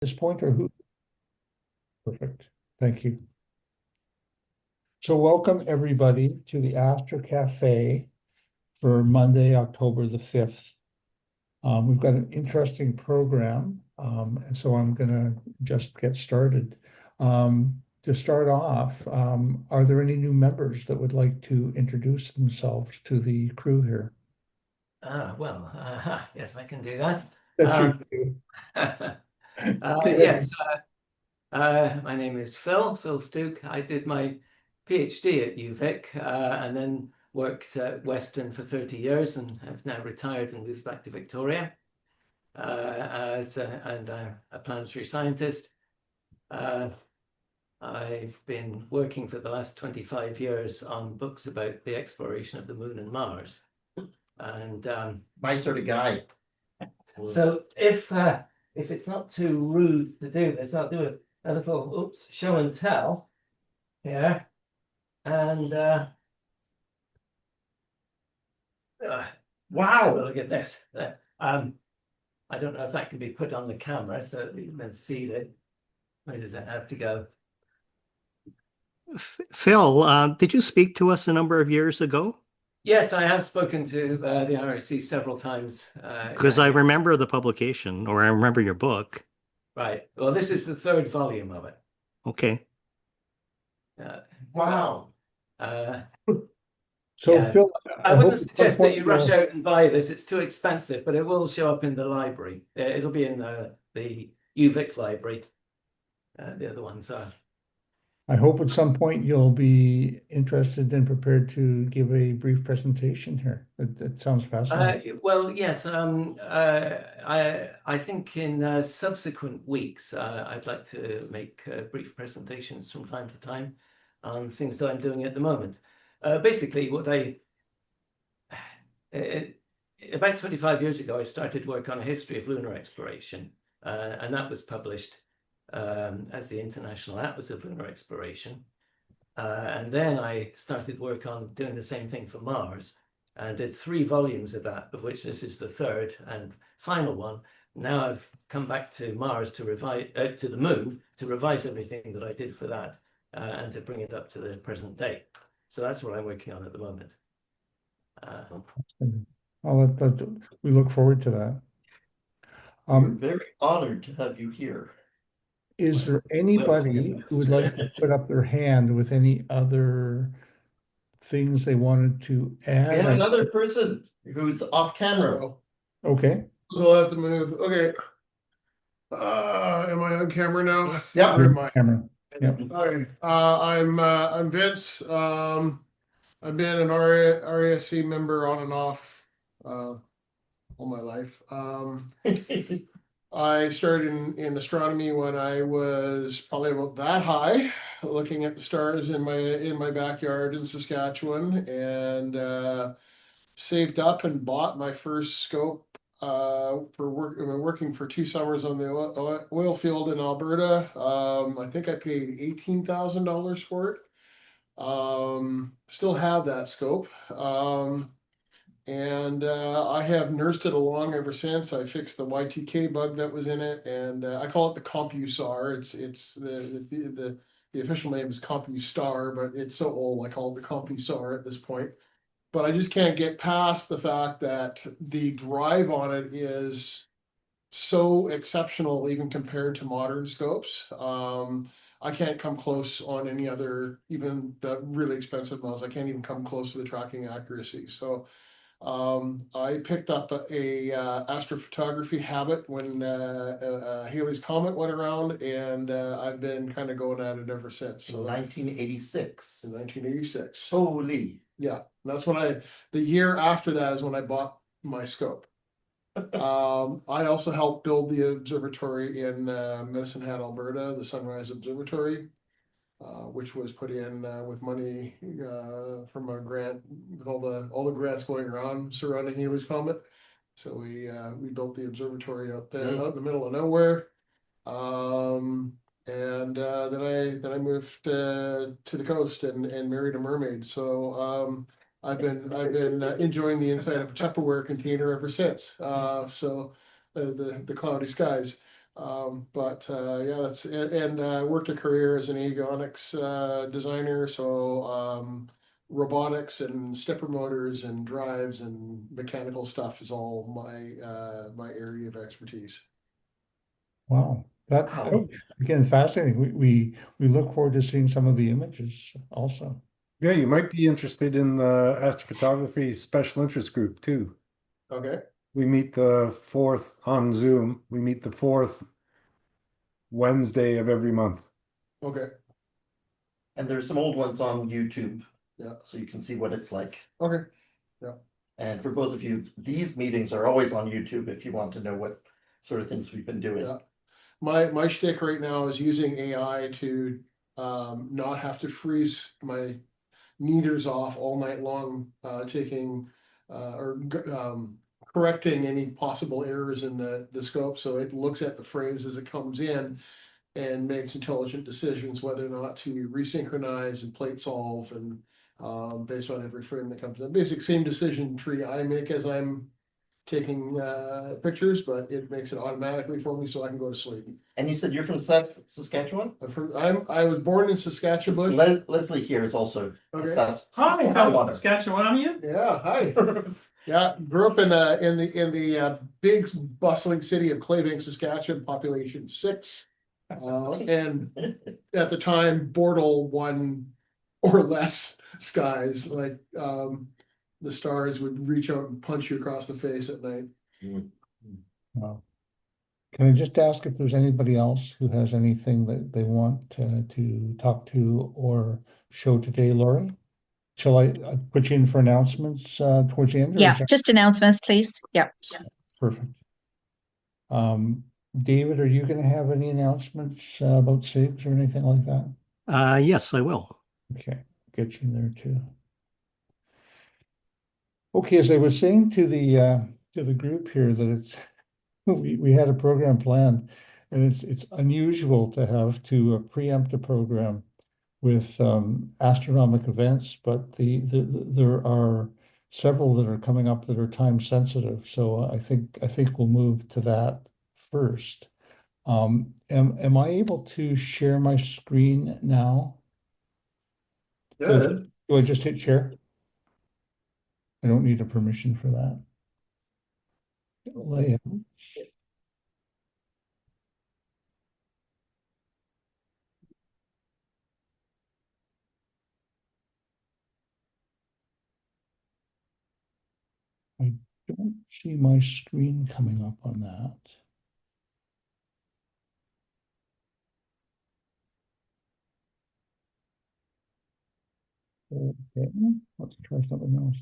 This point or who? Perfect. Thank you. So welcome everybody to the Astronomy Cafe for Monday, October the 5th. We've got an interesting program, and so I'm going to just get started. To start off, are there any new members that would like to introduce themselves to the crew here? Yes, I can do that. That's your cue. Yes, my name is Phil Stook. I did my PhD at UVic and then worked at Western for 30 years and have now retired and moved back to Victoria and I'm a planetary scientist. I've been working for the last 25 years on books about the exploration of the moon and Mars. And My sort of guy. so if it's not too rude to do this, I'll do a little show and tell here. And wow, look at this. I don't know if that can be put on the camera so you can see that. Where does it have to go? Phil, did you speak to us a number of years ago? Yes, I have spoken to the RASC several times. Because I remember the publication, or I remember your book. Right. Well, this is the third volume of it. Okay. Wow. So Yeah. Phil, I hope wouldn't at some suggest that point you rush you'll- out and buy this. It's too expensive, but it will show up in the library. It'll be in the UVic library. The other ones are. I hope at some point you'll be interested and prepared to give a brief presentation here. That sounds fascinating. Well, yes. I think in subsequent weeks, I'd like to make brief presentations from time to time on things that I'm doing at the moment. Basically, about 25 years ago, I started work on a history of lunar exploration, and that was published as the International Atlas of Lunar Exploration. And then I started work on doing the same thing for Mars and did 3 volumes of that, of which this is the third and final one. Now I've come back to Mars to revise, to the moon, to revise everything that I did for that and to bring it up to the present day. So that's what I'm working on at the moment. We look forward to that. We're very honored to have you here. Is there anybody who would like to put up their hand with any other things they wanted to We have add? another person who's off camera. Okay, So I'll have to move. Okay. Am I on camera now? Yeah. Where am I? camera. Yeah. Okay. I'm Vince. I've been an RASC member on and off all my life. I started in astronomy when I was probably about that high, looking at the stars in my backyard in Saskatchewan, and saved up and bought my first scope for working for 2 summers on the oil field in Alberta. I think I paid $18,000 for it. Still have that scope. And I have nursed it along ever since. I fixed the Y2K bug that was in it, and I call it the CompuStar. It's the official name is CompuStar, but it's so old I call it the CompuStar at this point. But I just can't get past the fact that the drive on it is so exceptional, even compared to modern scopes. I can't come close on any other, even the really expensive models. I can't even come close to the tracking accuracy. So I picked up a astrophotography habit when Halley's Comet went around, and I've been kind of going at it ever since. So 1986. In 1986. Holy. Yeah, that's when the year after that is when I bought my scope. I also helped build the observatory in Medicine Hat, Alberta, the Sunrise Observatory, which was put in with money from a grant, with all the grants going around surrounding Halley's Comet. So we built the observatory out there, out in the middle of nowhere. And then I moved to the coast and married a mermaid. So I've been enjoying the inside of a Tupperware container ever since. So the cloudy skies. Yeah, that's and worked a career as an avionics designer, so robotics and stepper motors and drives and mechanical stuff is all my area of expertise. Wow, that, Wow. again, fascinating. We look forward to seeing some of the images also. Yeah, you might be interested in the astrophotography special interest group too. Okay, We meet the fourth on Zoom. We meet the fourth Wednesday of every month. okay, And there's some old ones on YouTube. Yeah. So you can see what it's like. okay. And for both of you, these meetings are always on YouTube if you want to know what sort of things we've been doing. Yeah. My shtick right now is using AI to not have to freeze my meters off all night long, taking correcting any possible errors in the scope. So it looks at the frames as it comes in and makes intelligent decisions whether or not to resynchronize and plate solve, and based on every frame that comes in. Basic same decision tree I make as I'm taking pictures, but it makes it automatically for me so I can go to sleep. And you said you're from Saskatchewan? I was born in Saskatchewan. Leslie here is also Okay. Hi, how Saskatchewan, Yeah, hi. Yeah, grew up in the big bustling city of Claybank, Saskatchewan, population 6. And at the time, Bortle 1 or less skies, like the stars would reach out and punch you across the face at night. Wow. Can I just ask if there's anybody else who has anything that they want to talk to or show today, Lauri? Shall I put you in for announcements towards the end? Or Yeah, is that just announcements, please. Yeah. perfect? David, are you going to have any announcements about SIGs or anything like that? Yes, I will. Okay, get you in there too. Okay, as I was saying to the group here that it's we had a program planned, and it's unusual to have to preempt a program with astronomic events, but there are several that are coming up that are time sensitive. So I think we'll move to that first. Am I able to share my screen now? Good. Do I just hit share? I don't need a permission for that. Layout. I don't see my screen coming up on that. Okay, let's try something else.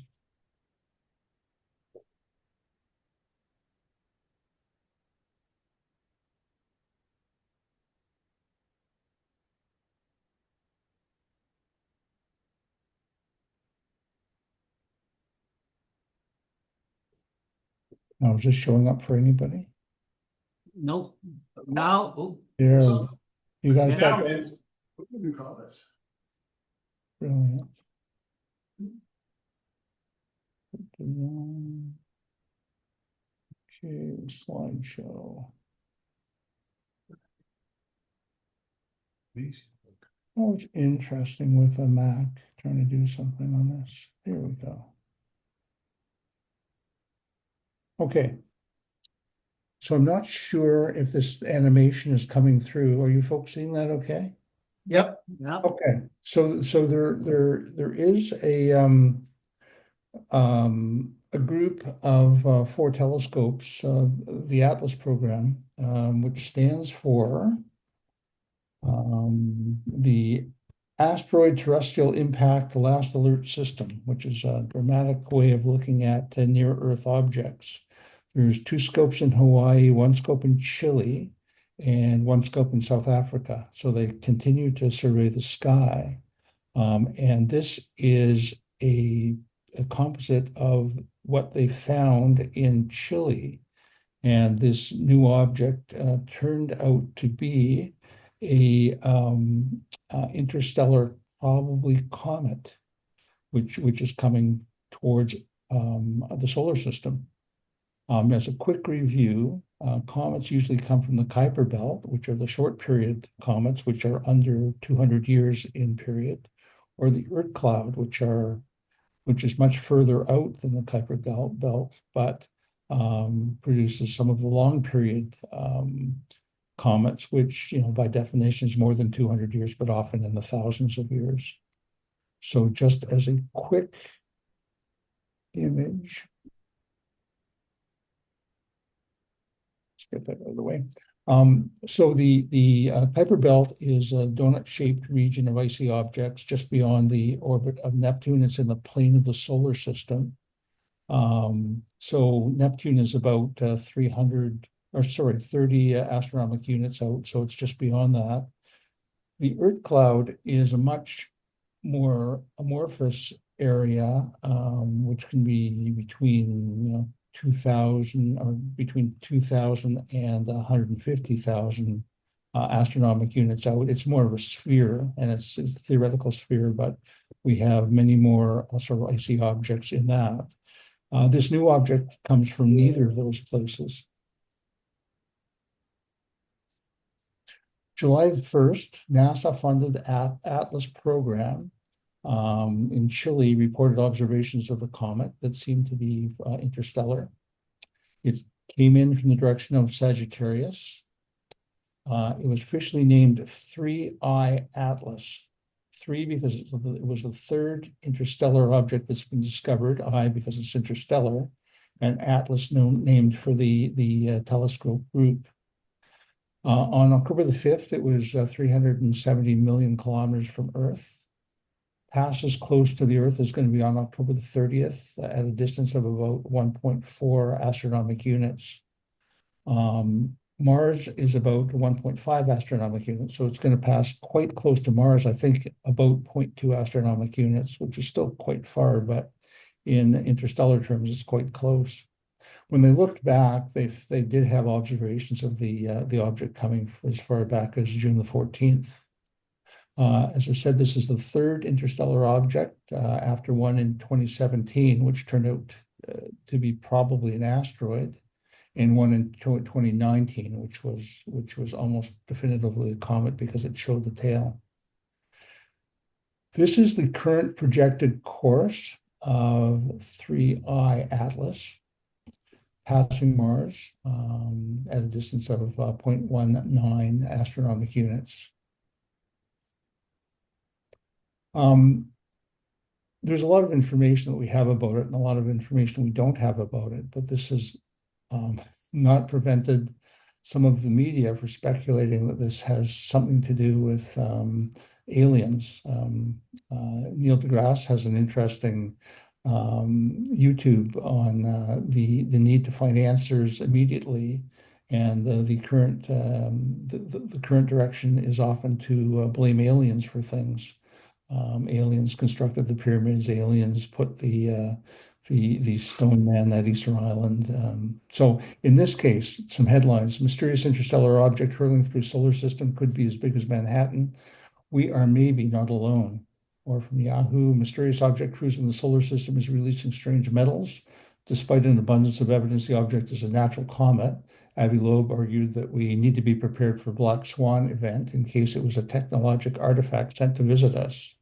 Now, is this showing up for anybody? No, now, oh, There, so- you guys now, got man. New comments. brilliant. Okay, slideshow. Oh, it's interesting with a Mac trying to do something on this. There we go. Okay. So I'm not sure if this animation is coming through. Are you folks seeing that okay? Yep. Yeah. Okay, so there is a group of 4 telescopes, the Atlas program, which stands for the Asteroid Terrestrial Impact Last Alert System, which is a dramatic way of looking at near-Earth objects. There's 2 scopes in Hawaii, 1 scope in Chile, and 1 scope in South Africa. So they continue to survey the sky. And this is a composite of what they found in Chile. And this new object turned out to be a interstellar, probably comet, which is coming towards the solar system. As a quick review, comets usually come from the Kuiper belt, which are the short period comets, which are under 200 years in period, or the Oort cloud, which is much further out than the Kuiper belt, but produces some of the long period comets, which, by definition is more than 200 years, but often in the thousands of years. So just as a quick image, let's get that out of the way. So the Kuiper belt is a donut-shaped region of icy objects just beyond the orbit of Neptune. It's in the plane of the solar system. So Neptune is about 30 astronomical units out, so it's just beyond that. The Oort cloud is a much more amorphous area, which can be between 2,000 or between 2,000 and 150,000 astronomical units out. It's more of a sphere, and it's a theoretical sphere, but we have many more sort of icy objects in that. This new object comes from neither of those places. July 1st, NASA funded Atlas program in Chile reported observations of the comet that seemed to be interstellar. It came in from the direction of Sagittarius. It was officially named 3I Atlas. 3 because it was the third interstellar object that's been discovered. I because it's interstellar, and Atlas named for the telescope group. On October the 5th, it was 370 million kilometers from Earth. Passes close to the Earth is going to be on October the 30th at a distance of about 1.4 astronomical units. Mars is about 1.5 astronomical units, so it's going to pass quite close to Mars, I think about 0.2 astronomical units, which is still quite far, but in interstellar terms, it's quite close. When they looked back, they did have observations of the object coming as far back as June the 14th. As I said, this is the third interstellar object after one in 2017, which turned out to be probably an asteroid, and one in 2019, which was almost definitively a comet because it showed the tail. This is the current projected course of 3I Atlas, passing Mars at a distance of 0.19 astronomical units. There's a lot of information that we have about it and a lot of information we don't have about it, but this has not prevented some of the media from speculating that this has something to do with aliens. Neil deGrasse has an interesting YouTube on the need to find answers immediately, and the current direction is often to blame aliens for things. Aliens constructed the pyramids. Aliens put the stone man at Easter Island. So in this case, some headlines: mysterious interstellar object hurtling through solar system could be as big as Manhattan. We are maybe not alone. Or from Yahoo, mysterious object cruising the solar system is releasing strange metals. Despite an abundance of evidence the object is a natural comet, Avi Loeb argued that we need to be prepared for Black Swan event in case it was a technologic artifact sent to visit us.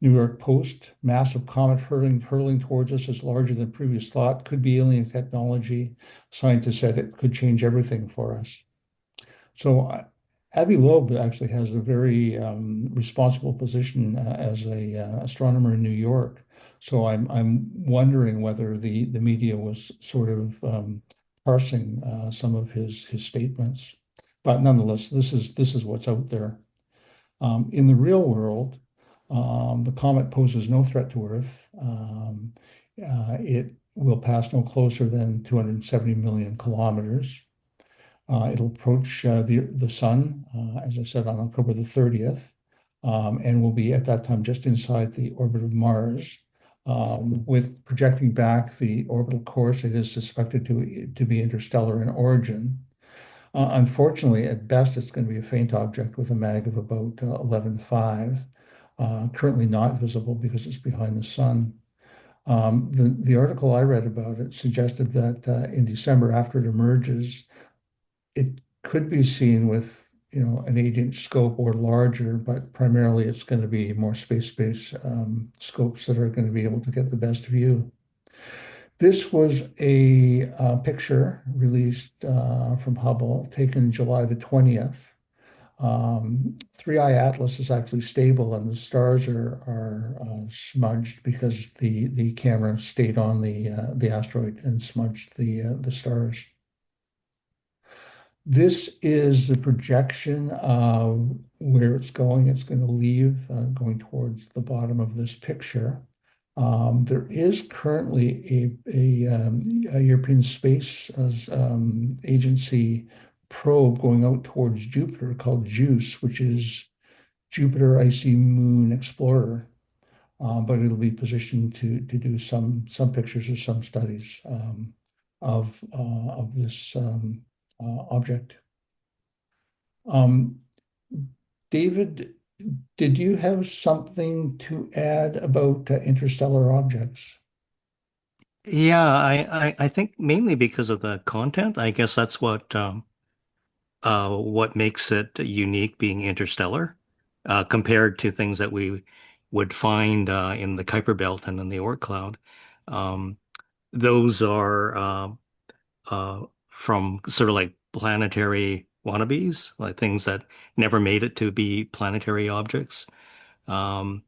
New York Post, massive comet hurling towards us is larger than previous thought, could be alien technology. Scientists said it could change everything for us. So Avi Loeb actually has a very responsible position as a astronomer in New York. So I'm wondering whether the media was sort of parsing some of his statements. But nonetheless, this is what's out there. In the real world, the comet poses no threat to Earth. It will pass no closer than 270 million kilometers. It'll approach the sun, as I said, on October the 30th, and will be at that time just inside the orbit of Mars. With projecting back the orbital course, it is suspected to be interstellar in origin. Unfortunately, at best, it's going to be a faint object with a mag of about 11.5, currently not visible because it's behind the sun. The article I read about it suggested that in December, after it emerges, it could be seen with, an 8-inch scope or larger, but primarily it's going to be more space-based scopes that are going to be able to get the best view. This was a picture released from Hubble, taken July the 20th. 3i Atlas is actually stable, and the stars are smudged because the camera stayed on the asteroid and smudged the stars. This is the projection of where it's going. It's going to leave, going towards the bottom of this picture. There is currently a European Space Agency probe going out towards Jupiter called JUICE, which is Jupiter Icy Moon Explorer. But it'll be positioned to do some pictures or some studies of this object. David, did you have something to add about interstellar objects? Yeah, I think mainly because of the content. I guess that's what makes it unique being interstellar, compared to things that we would find in the Kuiper Belt and in the Oort cloud. Those are from sort of like planetary wannabes, like things that never made it to be planetary objects. I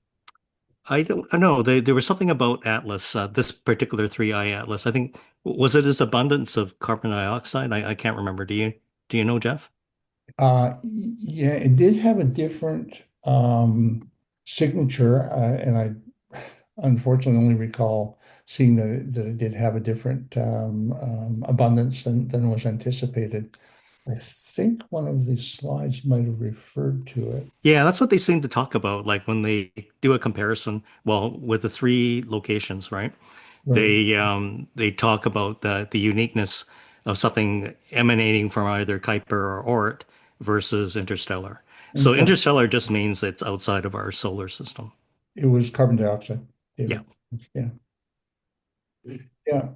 don't know. There was something about Atlas, this particular 3i Atlas. I think, was it its abundance of carbon dioxide? I can't remember. Do you know, Jeff? Yeah, it did have a different signature, and I unfortunately only recall seeing that it did have a different abundance than was anticipated. I think one of the slides might have referred to it. Yeah, that's what they seem to talk about, like when they do a comparison, well, with the three locations, right? Right. They talk about the uniqueness of something emanating from either Kuiper or Oort versus interstellar. So And interstellar just means it's outside of our solar system. it was carbon dioxide, Yeah. David. Yeah. Yeah.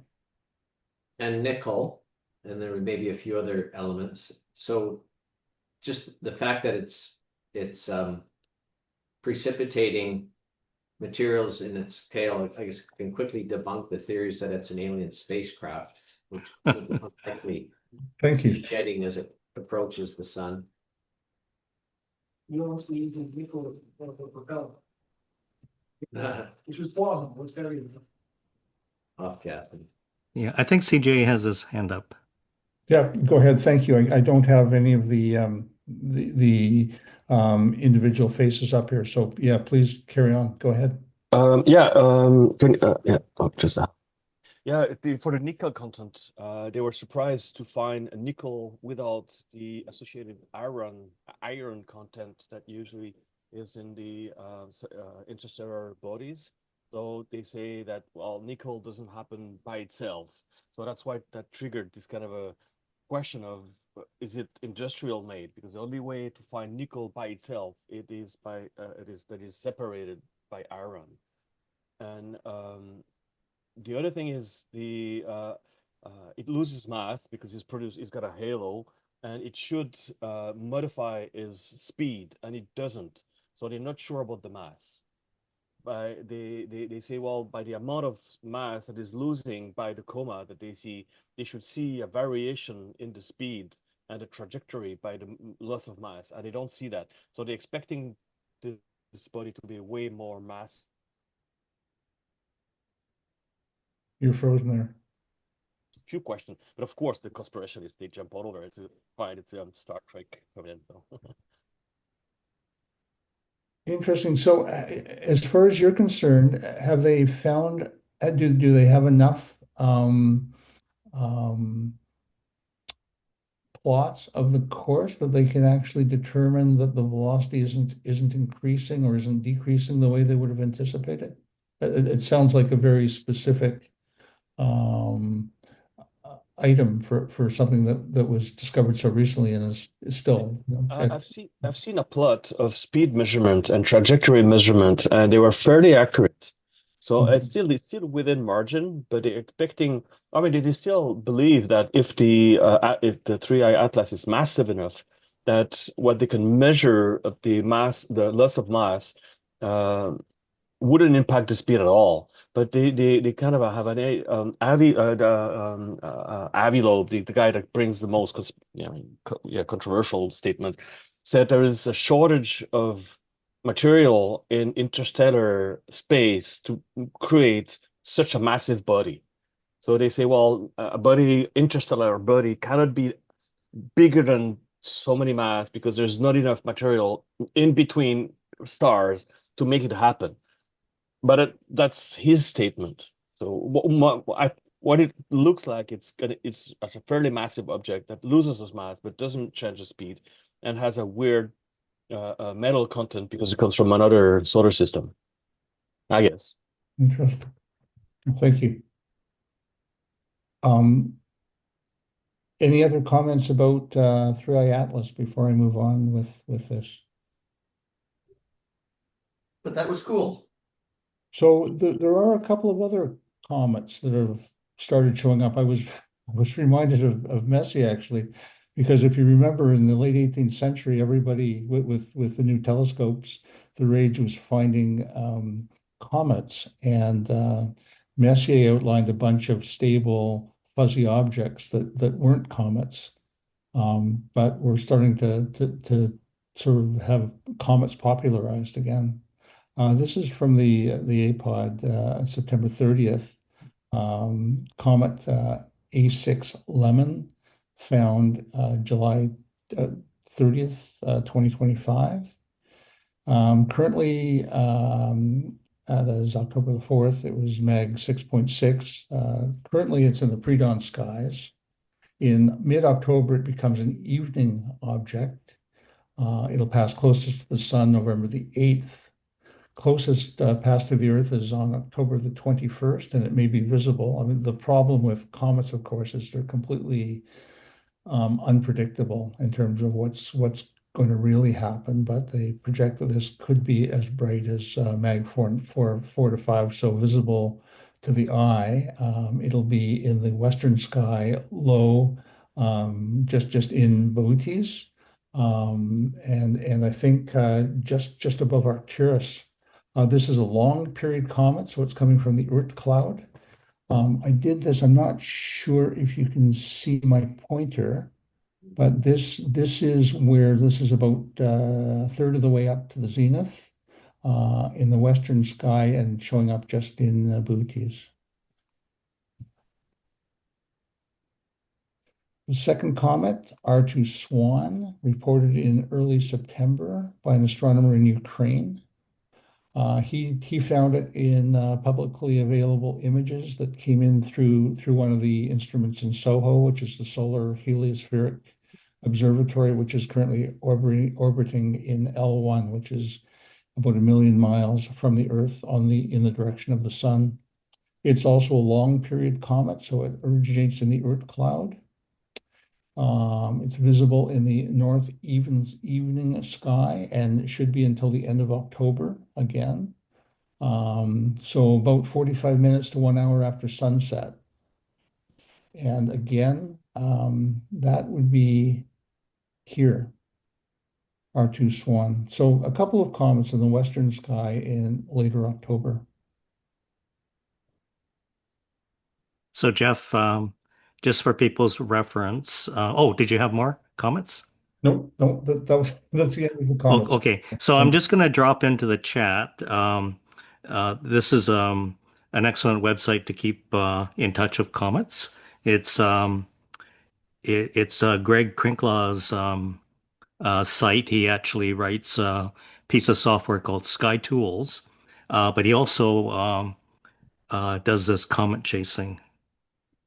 And nickel, and there may be a few other elements. So just the fact that it's precipitating materials in its tail, I guess, can quickly debunk the theories that it's an alien spacecraft, which will likely Thank be you. shedding as it approaches the sun. You also using nickel for propel, Uh, which was plausible. It's very. Off, Captain. Yeah, I think CJ has his hand up. Yeah, go ahead. Thank you. I don't have any of the individual faces up here. So yeah, please carry on. Go ahead. For the nickel content, they were surprised to find a nickel without the associated iron content that usually is in the interstellar bodies. So they say that, well, nickel doesn't happen by itself. So that's why that triggered this kind of a question of, is it industrial made? Because the only way to find nickel by itself, it is separated by iron. And the other thing is it loses mass because it's got a halo, and it should modify its speed, and it doesn't. So they're not sure about the mass. They say, well, by the amount of mass that is losing by the coma that they see, they should see a variation in the speed and the trajectory by the loss of mass, and they don't see that. So they're expecting this body to be way more mass. You're frozen there. Few questions, but of course the conspirationists, they jump all over it to find it's Star Trek coming in. So. Interesting. So, as far as you're concerned, have they found, do they have enough plots of the course that they can actually determine that the velocity isn't increasing or isn't decreasing the way they would have anticipated? It sounds like a very specific item for something that was discovered so recently and is still. I've seen a plot of speed measurement and trajectory measurement, and they were fairly accurate. So it's still within margin, but they're expecting. I mean, they still believe that if the 3I atlas is massive enough, that what they can measure of the mass, the loss of mass, uh, wouldn't impact the speed at all. But they kind of have Avi Loeb, the guy that brings the most controversial statement, said there is a shortage of material in interstellar space to create such a massive body. So they say, well, a body, interstellar body, cannot be bigger than so many mass because there's not enough material in between stars to make it happen. But that's his statement. So what it looks like, it's a fairly massive object that loses its mass but doesn't change the speed and has a weird metal content because it comes from another solar system, I guess. Interesting. Thank you. Any other comments about 3I Atlas before I move on with this? But that was cool. So there are a couple of other comets that have started showing up. I was reminded of Messier actually, because if you remember in the late 18th century, everybody with the new telescopes, the rage was finding comets, and Messier outlined a bunch of stable fuzzy objects that weren't comets, but we're starting to sort of have comets popularized again. This is from the APOD, September 30th. Comet A6 Lemon found July 30th, 2025. Currently, that is October the 4th, it was Mag 6.6. Currently, it's in the pre-dawn skies. In mid-October, it becomes an evening object. It'll pass closest to the sun November the 8th. Closest pass to the Earth is on October the 21st, and it may be visible. I mean, the problem with comets, of course, is they're completely unpredictable in terms of what's going to really happen, but they project that this could be as bright as Mag 4 to 5, so visible to the eye. It'll be in the western sky, low, just in Bootes, and I think just above Arcturus. This is a long period comet, so it's coming from the Oort cloud. I did this. I'm not sure if you can see my pointer, but this is where this is about a third of the way up to the zenith in the western sky and showing up just in Bootes. The second comet, R2 Swan, reported in early September by an astronomer in Ukraine. He found it in publicly available images that came in through one of the instruments in SOHO, which is the Solar Heliospheric Observatory, which is currently orbiting in L1, which is about 1,000,000 miles from the Earth in the direction of the sun. It's also a long period comet, so it originates in the Oort cloud. It's visible in the north evening sky, and it should be until the end of October again. So about 45 minutes to 1 hour after sunset. And again, that would be here, R2 Swan. So a couple of comets in the western sky in later October. So Jeff, just for people's reference, did you have more comments? Nope, that's the end of the comments. Okay, so I'm just going to drop into the chat. This is an excellent website to keep in touch with comets. It's Greg Krinklaw's site. He actually writes a piece of software called Sky Tools, but he also does this comet chasing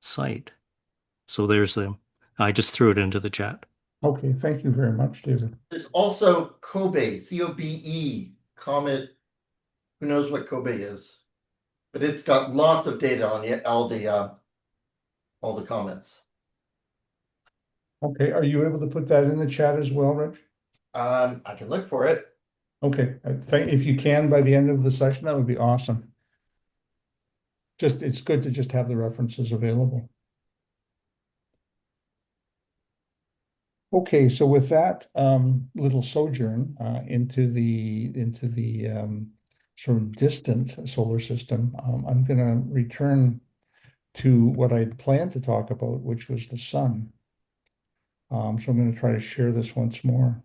site. So I just threw it into the chat. Okay, thank you very much, David. There's also Kobe, COBE, comet. Who knows what Kobe is? But it's got lots of data on it, all the comments. Okay, are you able to put that in the chat as well, Rich? I can look for it. Okay, if you can by the end of the session, that would be awesome. just, it's good to just have the references available. Okay, so with that little sojourn into the sort of distant solar system, I'm going to return to what I'd planned to talk about, which was the sun. So I'm going to try to share this once more.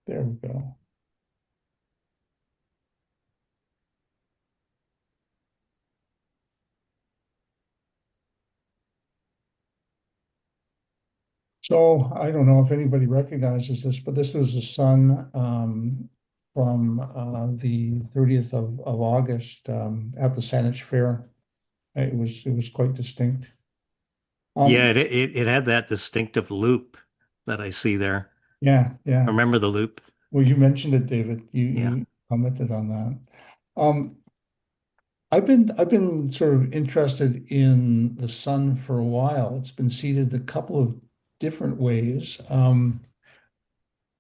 There we go. So I don't know if anybody recognizes this, but this was the sun from the 30th of August at the Saanich Fair. It was quite distinct. Yeah, it had that distinctive loop that I see there. Yeah, yeah. Remember the loop? Well, you mentioned it, David. Yeah. You commented on that. I've been sort of interested in the sun for a while. It's been seeded a couple of different ways.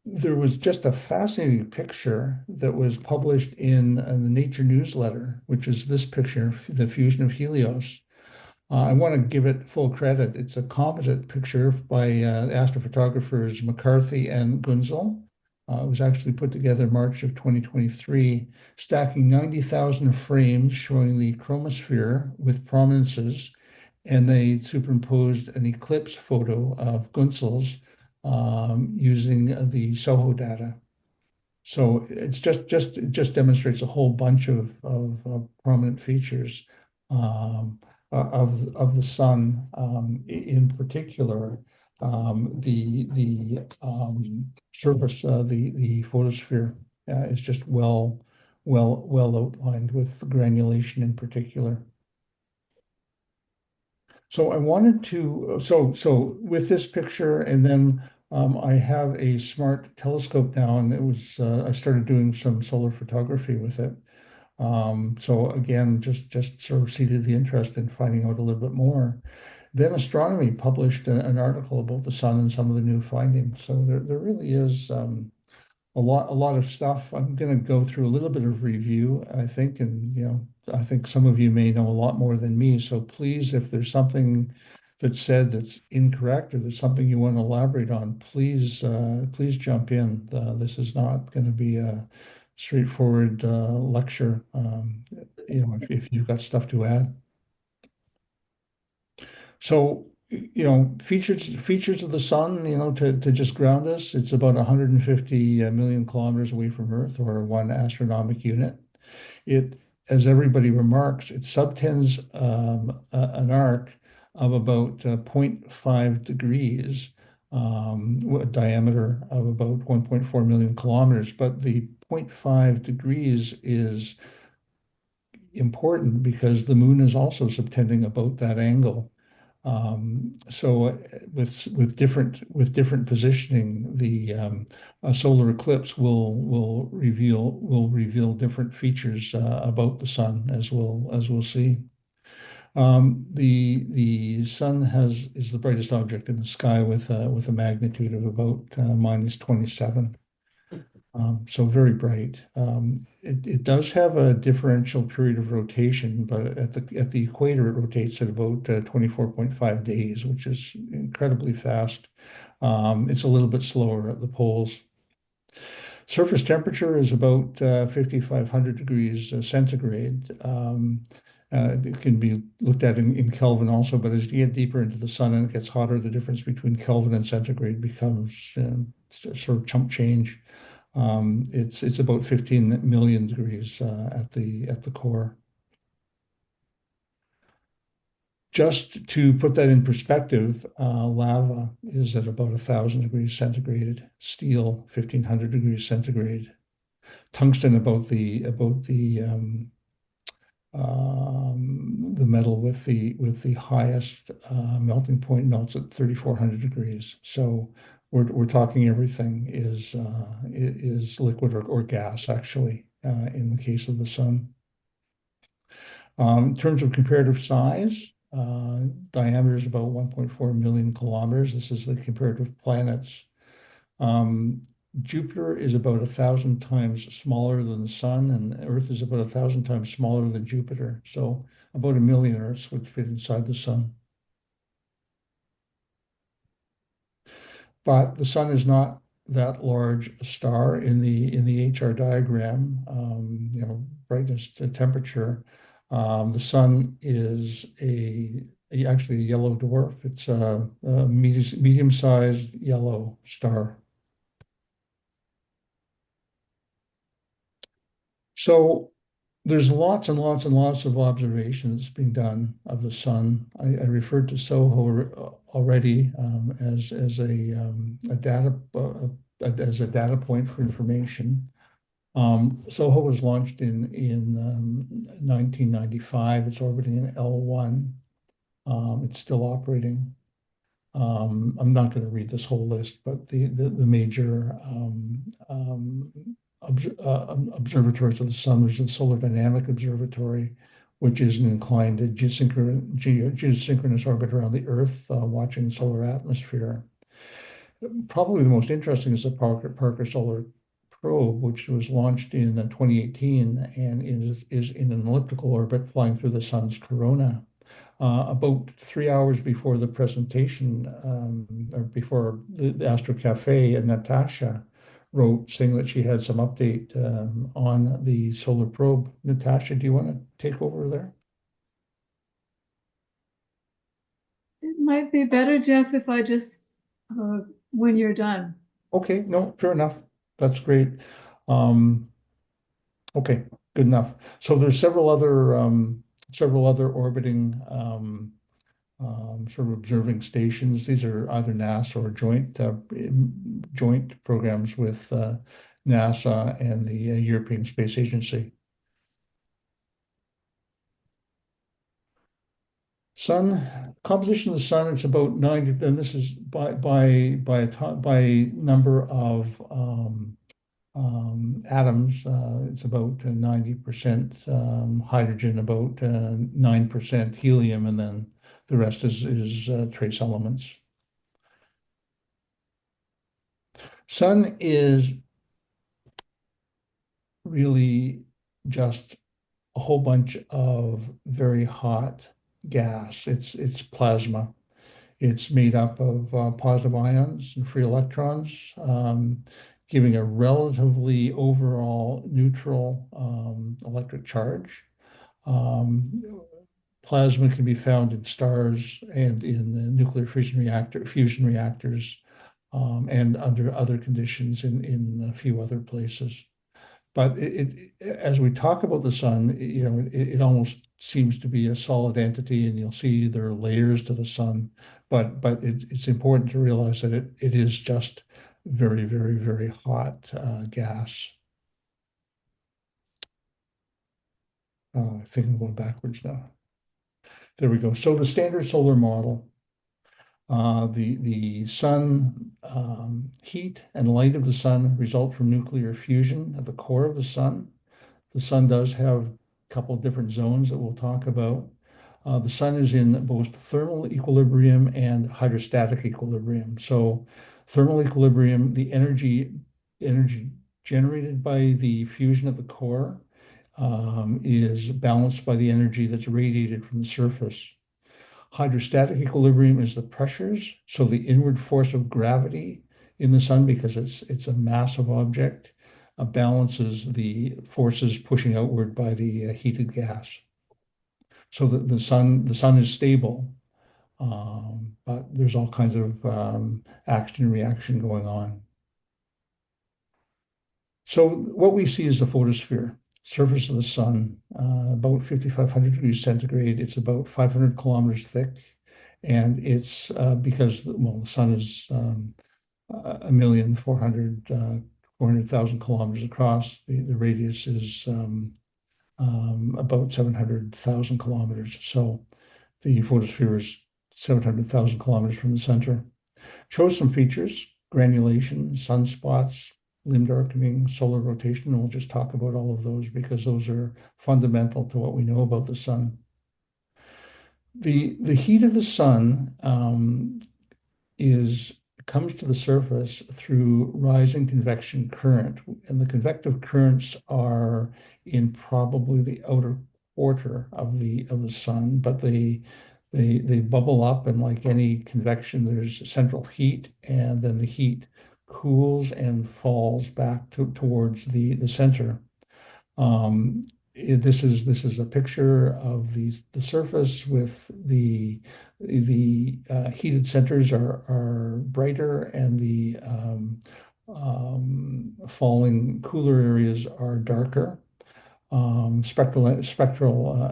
There was just a fascinating picture that was published in the Nature newsletter, which is this picture, the fusion of Helios. I want to give it full credit. It's a composite picture by astrophotographers McCarthy and Gunzel. It was actually put together March of 2023, stacking 90,000 frames showing the chromosphere with prominences, and they superimposed an eclipse photo of Gunzel's using the SOHO data. So it's it just demonstrates a whole bunch of prominent features of the sun, in particular, the surface, the photosphere is just well outlined with granulation in particular. So I wanted to, so with this picture, and then I have a smart telescope now, and it was I started doing some solar photography with it. So again, just sort of seeded the interest in finding out a little bit more. Then Astronomy published an article about the sun and some of the new findings. So there really is a lot of stuff. I'm going to go through a little bit of review, I think, and I think some of you may know a lot more than me. So please, if there's something that's said that's incorrect or there's something you want to elaborate on, please jump in. This is not going to be a straightforward lecture. If you've got stuff to add. So, features of the sun, to just ground us, it's about 150 million kilometers away from Earth, or 1 astronomic unit. It, as everybody remarks, it subtends an arc of about 0.5 degrees, a diameter of about 1.4 million kilometers. But the 0.5 degrees is important because the moon is also subtending about that angle. So with different positioning, the a solar eclipse will reveal different features about the sun, as we'll see. The sun is the brightest object in the sky with a magnitude of about -27. So very bright. It does have a differential period of rotation, but at the equator it rotates at about 24.5 days, which is incredibly fast. It's a little bit slower at the poles. Surface temperature is about 5,500 degrees centigrade. It can be looked at in Kelvin also, but as you get deeper into the sun and it gets hotter, the difference between Kelvin and centigrade becomes sort of chump change. It's about 15 million degrees at the core. Just to put that in perspective, lava is at about 1,000 degrees centigrade, steel 1,500 degrees centigrade, tungsten about the metal with the highest melting point melts at 3,400 degrees. So we're talking everything is liquid or gas, actually, in the case of the sun. In terms of comparative size, diameter is about 1.4 million kilometers. This is the comparative planets. Jupiter is about 1,000 times smaller than the sun, and Earth is about 1,000 times smaller than Jupiter. So about 1 million Earths would fit inside the sun. But the sun is not that large a star in the HR diagram, brightness to temperature. The sun is actually a yellow dwarf. It's a medium-sized yellow star. So there's lots and lots and lots of observations being done of the sun. I referred to SOHO already as a data point for information. SOHO was launched in 1995. It's orbiting in L1. It's still operating. I'm not going to read this whole list, but the major observatories of the sun. There's the Solar Dynamic Observatory, which is an inclined geosynchronous orbit around the Earth, watching the solar atmosphere. Probably the most interesting is the Parker Solar Probe, which was launched in 2018 and is in an elliptical orbit flying through the sun's corona. About 3 hours before the presentation, or before the Astro Cafe, and Natasha wrote saying that she had some update on the solar probe. Natasha, do you want to take over there? It might be better, Jeff, if I just, when you're done. Okay, no, fair enough. That's great. Okay, good enough. So there's several other orbiting sort of observing stations. These are either NASA or joint programs with NASA and the European Space Agency. Composition of the sun, it's about 90, and this is by number of atoms. It's about 90% hydrogen, about 9% helium, and then the rest is trace elements. Sun is really just a whole bunch of very hot gas. It's plasma. It's made up of positive ions and free electrons, giving a relatively overall neutral electric charge. Plasma can be found in stars and in the nuclear fusion reactors, and under other conditions in a few other places. But as we talk about the sun, it almost seems to be a solid entity, and you'll see there are layers to the sun. But it's important to realize that it is just very, very, very hot gas. I think I'm going backwards now. There we go. So the standard solar model, the sun, heat and light of the sun result from nuclear fusion at the core of the sun. The sun does have a couple of different zones that we'll talk about. The sun is in both thermal equilibrium and hydrostatic equilibrium. So thermal equilibrium, the energy generated by the fusion at the core is balanced by the energy that's radiated from the surface. Hydrostatic equilibrium is the pressures, so the inward force of gravity in the sun, because it's a massive object, balances the forces pushing outward by the heated gas. So the sun is stable, but there's all kinds of action and reaction going on. So what we see is the photosphere, surface of the sun, about 5,500 degrees centigrade. It's about 500 kilometers thick, and it's because the sun is 400,000 kilometers across. The radius is about 700,000 kilometers. So the photosphere is 700,000 kilometers from the center. Shows some features: granulation, sunspots, limb darkening, solar rotation, and we'll just talk about all of those because those are fundamental to what we know about the sun. The heat of the sun comes to the surface through rising convection current, and the convective currents are in probably the outer quarter of the sun, but they bubble up, and like any convection, there's central heat, and then the heat cools and falls back towards the center. This is a picture of the surface with the heated centers are brighter, and the falling cooler areas are darker. Spectral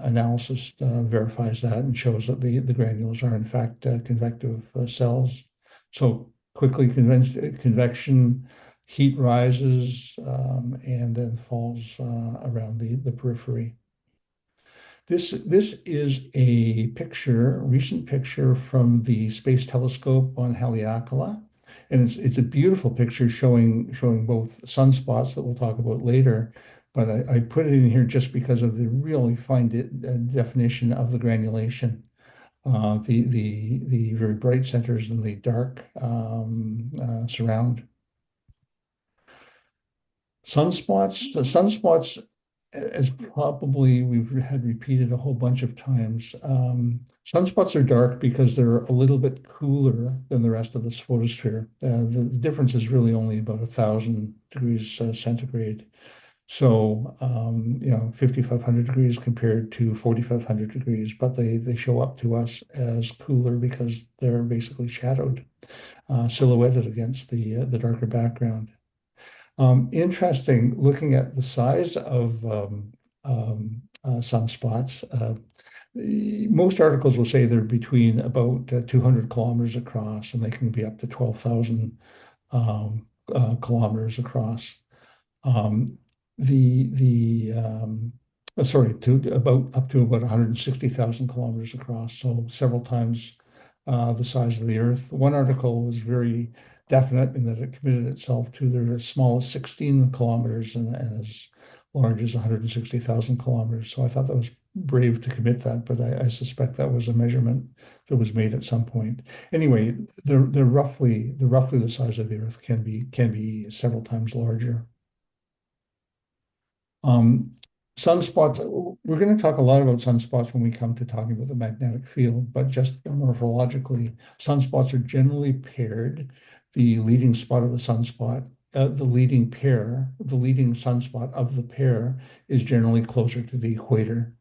analysis verifies that and shows that the granules are in fact convective cells. So quickly convection, heat rises and then falls around the periphery. This is a recent picture from the Space Telescope on Haleakala, and it's a beautiful picture showing both sunspots that we'll talk about later. But I put it in here just because of the really fine definition of the granulation, the very bright centers and the dark surround. Sunspots, as probably we've had repeated a whole bunch of times, sunspots are dark because they're a little bit cooler than the rest of the photosphere. The difference is really only about 1,000 degrees centigrade. So, 5,500 degrees compared to 4,500 degrees, but they show up to us as cooler because they're basically shadowed, silhouetted against the darker background. Interesting, looking at the size of sunspots. Most articles will say they're between about 200 kilometers across, and they can be up to 12,000 kilometers across. Sorry, up to about 160,000 kilometers across, so several times the size of the Earth. One article was very definite in that it committed itself to the smallest 16 kilometers and as large as 160,000 kilometers. So I thought that was brave to commit that, but I suspect that was a measurement that was made at some point. Anyway, they're roughly the size of the Earth, can be several times larger. Sunspots, we're going to talk a lot about sunspots when we come to talking about the magnetic field, but just morphologically, sunspots are generally paired. The leading spot of the sunspot, the leading sunspot of the pair is generally closer to the equator.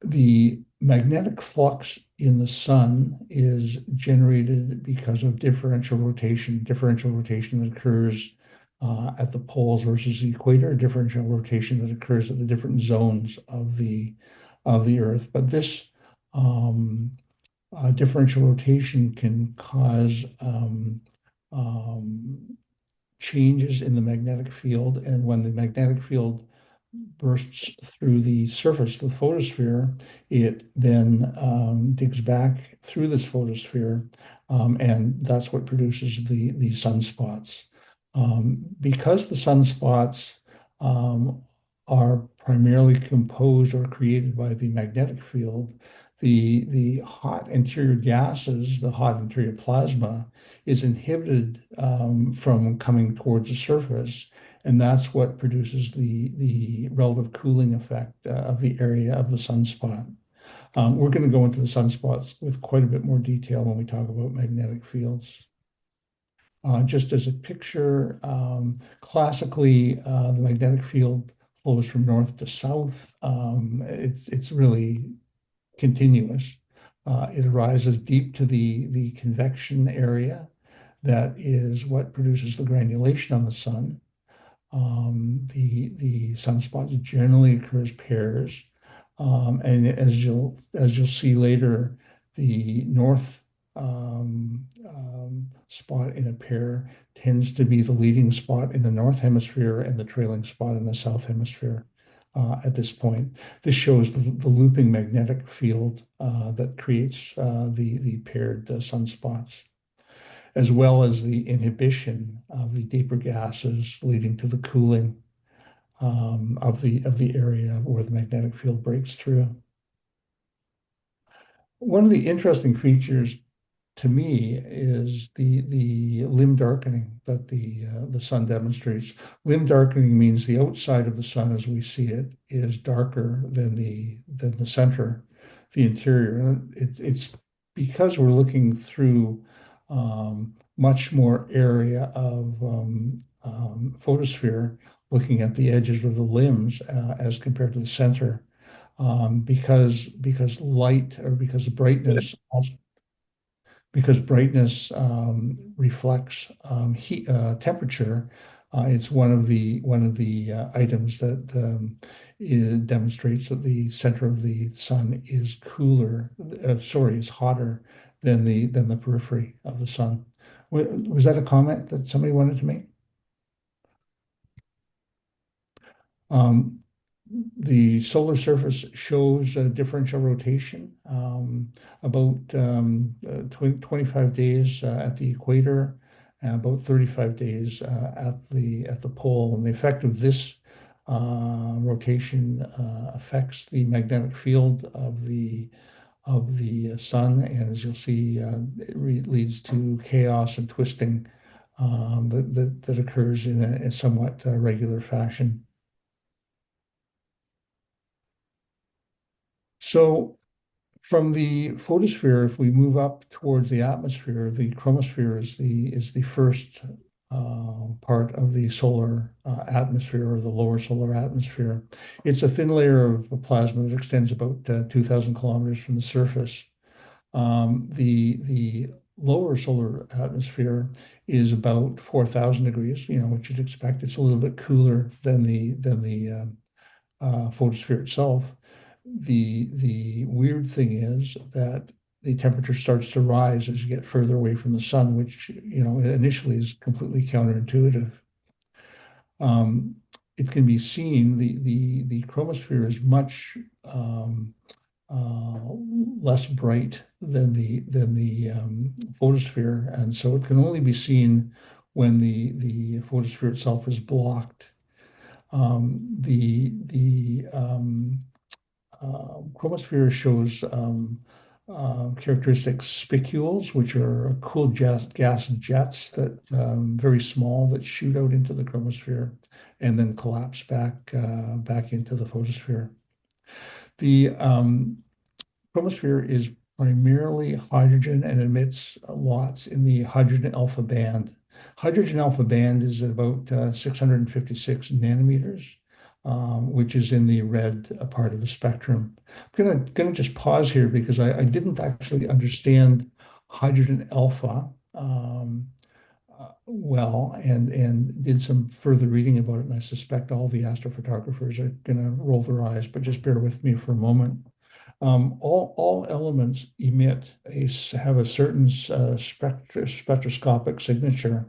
The magnetic flux in the sun is generated because of differential rotation that occurs at the poles versus the equator, differential rotation that occurs at the different zones of the Earth. But this differential rotation can cause changes in the magnetic field, and when the magnetic field bursts through the surface of the photosphere, it then digs back through this photosphere, and that's what produces the sunspots. Because the sunspots are primarily composed or created by the magnetic field, the hot interior gases, the hot interior plasma, is inhibited from coming towards the surface, and that's what produces the relative cooling effect of the area of the sunspot. We're going to go into the sunspots with quite a bit more detail when we talk about magnetic fields. Just as a picture, classically, the magnetic field flows from north to south. It's really continuous. It arises deep to the convection area. That is what produces the granulation on the sun. The sunspots generally occurs pairs, and as you'll see later, the north spot in a pair tends to be the leading spot in the north hemisphere and the trailing spot in the south hemisphere. At this point, this shows the looping magnetic field that creates the paired sunspots, as well as the inhibition of the deeper gases leading to the cooling of the area where the magnetic field breaks through. One of the interesting features to me is the limb darkening that the sun demonstrates. Limb darkening means the outside of the sun as we see it is darker than the center, the interior. And it's because we're looking through much more area of photosphere, looking at the edges of the limbs as compared to the center, because light or because brightness reflects heat temperature. It's one of the items that it demonstrates that the center of the sun is cooler. Is hotter than the periphery of the sun. Was that a comment that somebody wanted to make? The solar surface shows a differential rotation, about 25 days at the equator, and about 35 days at the pole. And the effect of this rotation affects the magnetic field of the sun, and as you'll see, it leads to chaos and twisting that occurs in a somewhat regular fashion. So from the photosphere, if we move up towards the atmosphere, the chromosphere is the first part of the solar atmosphere, or the lower solar atmosphere. It's a thin layer of plasma that extends about 2,000 kilometers from the surface. The lower solar atmosphere is about 4,000 degrees, what you'd expect. It's a little bit cooler than the photosphere itself. The weird thing is that the temperature starts to rise as you get further away from the sun, which initially is completely counterintuitive. It can be seen the chromosphere is much less bright than the photosphere, and so it can only be seen when the photosphere itself is blocked. The chromosphere shows characteristic spicules, which are cool gas jets that very small that shoot out into the chromosphere and then collapse back into the photosphere. The chromosphere is primarily hydrogen and emits lots in the hydrogen alpha band. Hydrogen alpha band is at about 656 nanometers, which is in the red part of the spectrum. I'm gonna just pause here because I didn't actually understand hydrogen alpha well, and did some further reading about it, and I suspect all the astrophotographers are gonna roll their eyes, but just bear with me for a moment. All elements have a certain spectroscopic signature.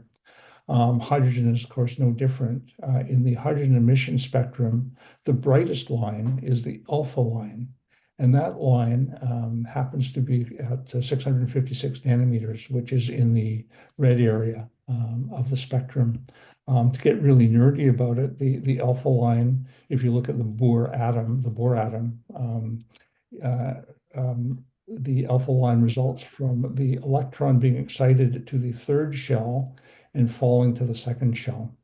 Hydrogen is, of course, no different. In the hydrogen emission spectrum, the brightest line is the alpha line, and that line happens to be at 656 nanometers, which is in the red area of the spectrum. To get really nerdy about it, the alpha line, if you look at the Bohr atom, the alpha line results from the electron being excited to the third shell and falling to the second shell.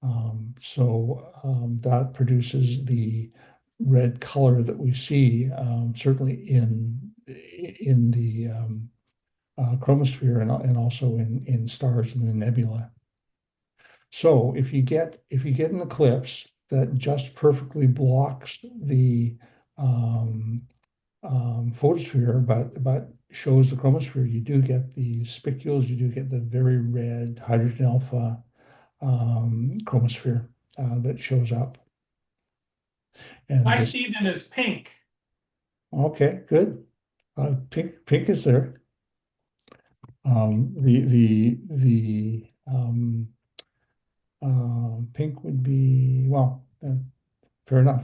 That produces the red color that we see, certainly in the chromosphere and also in stars and in nebula. So if you get an eclipse that just perfectly blocks the photosphere, but shows the chromosphere, you do get the spicules, you do get the very red hydrogen alpha chromosphere that shows up. And I see them as pink. Okay, good. Pink is there. Pink would be, well, fair enough.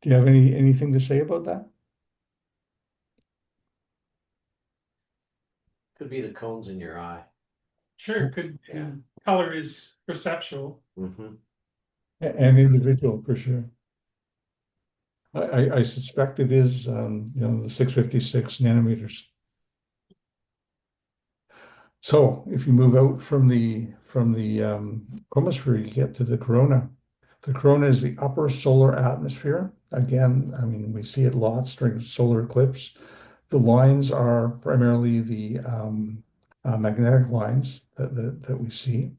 Do you have anything to say about that? Could be the cones in your eye. Sure, color is perceptual. Mm-hmm. And individual for sure. I suspect it is, the 656 nanometers. So if you move out from the chromosphere, you get to the corona. The corona is the upper solar atmosphere. Again, I mean, we see it lots during solar eclipse. The lines are primarily the magnetic lines that we see.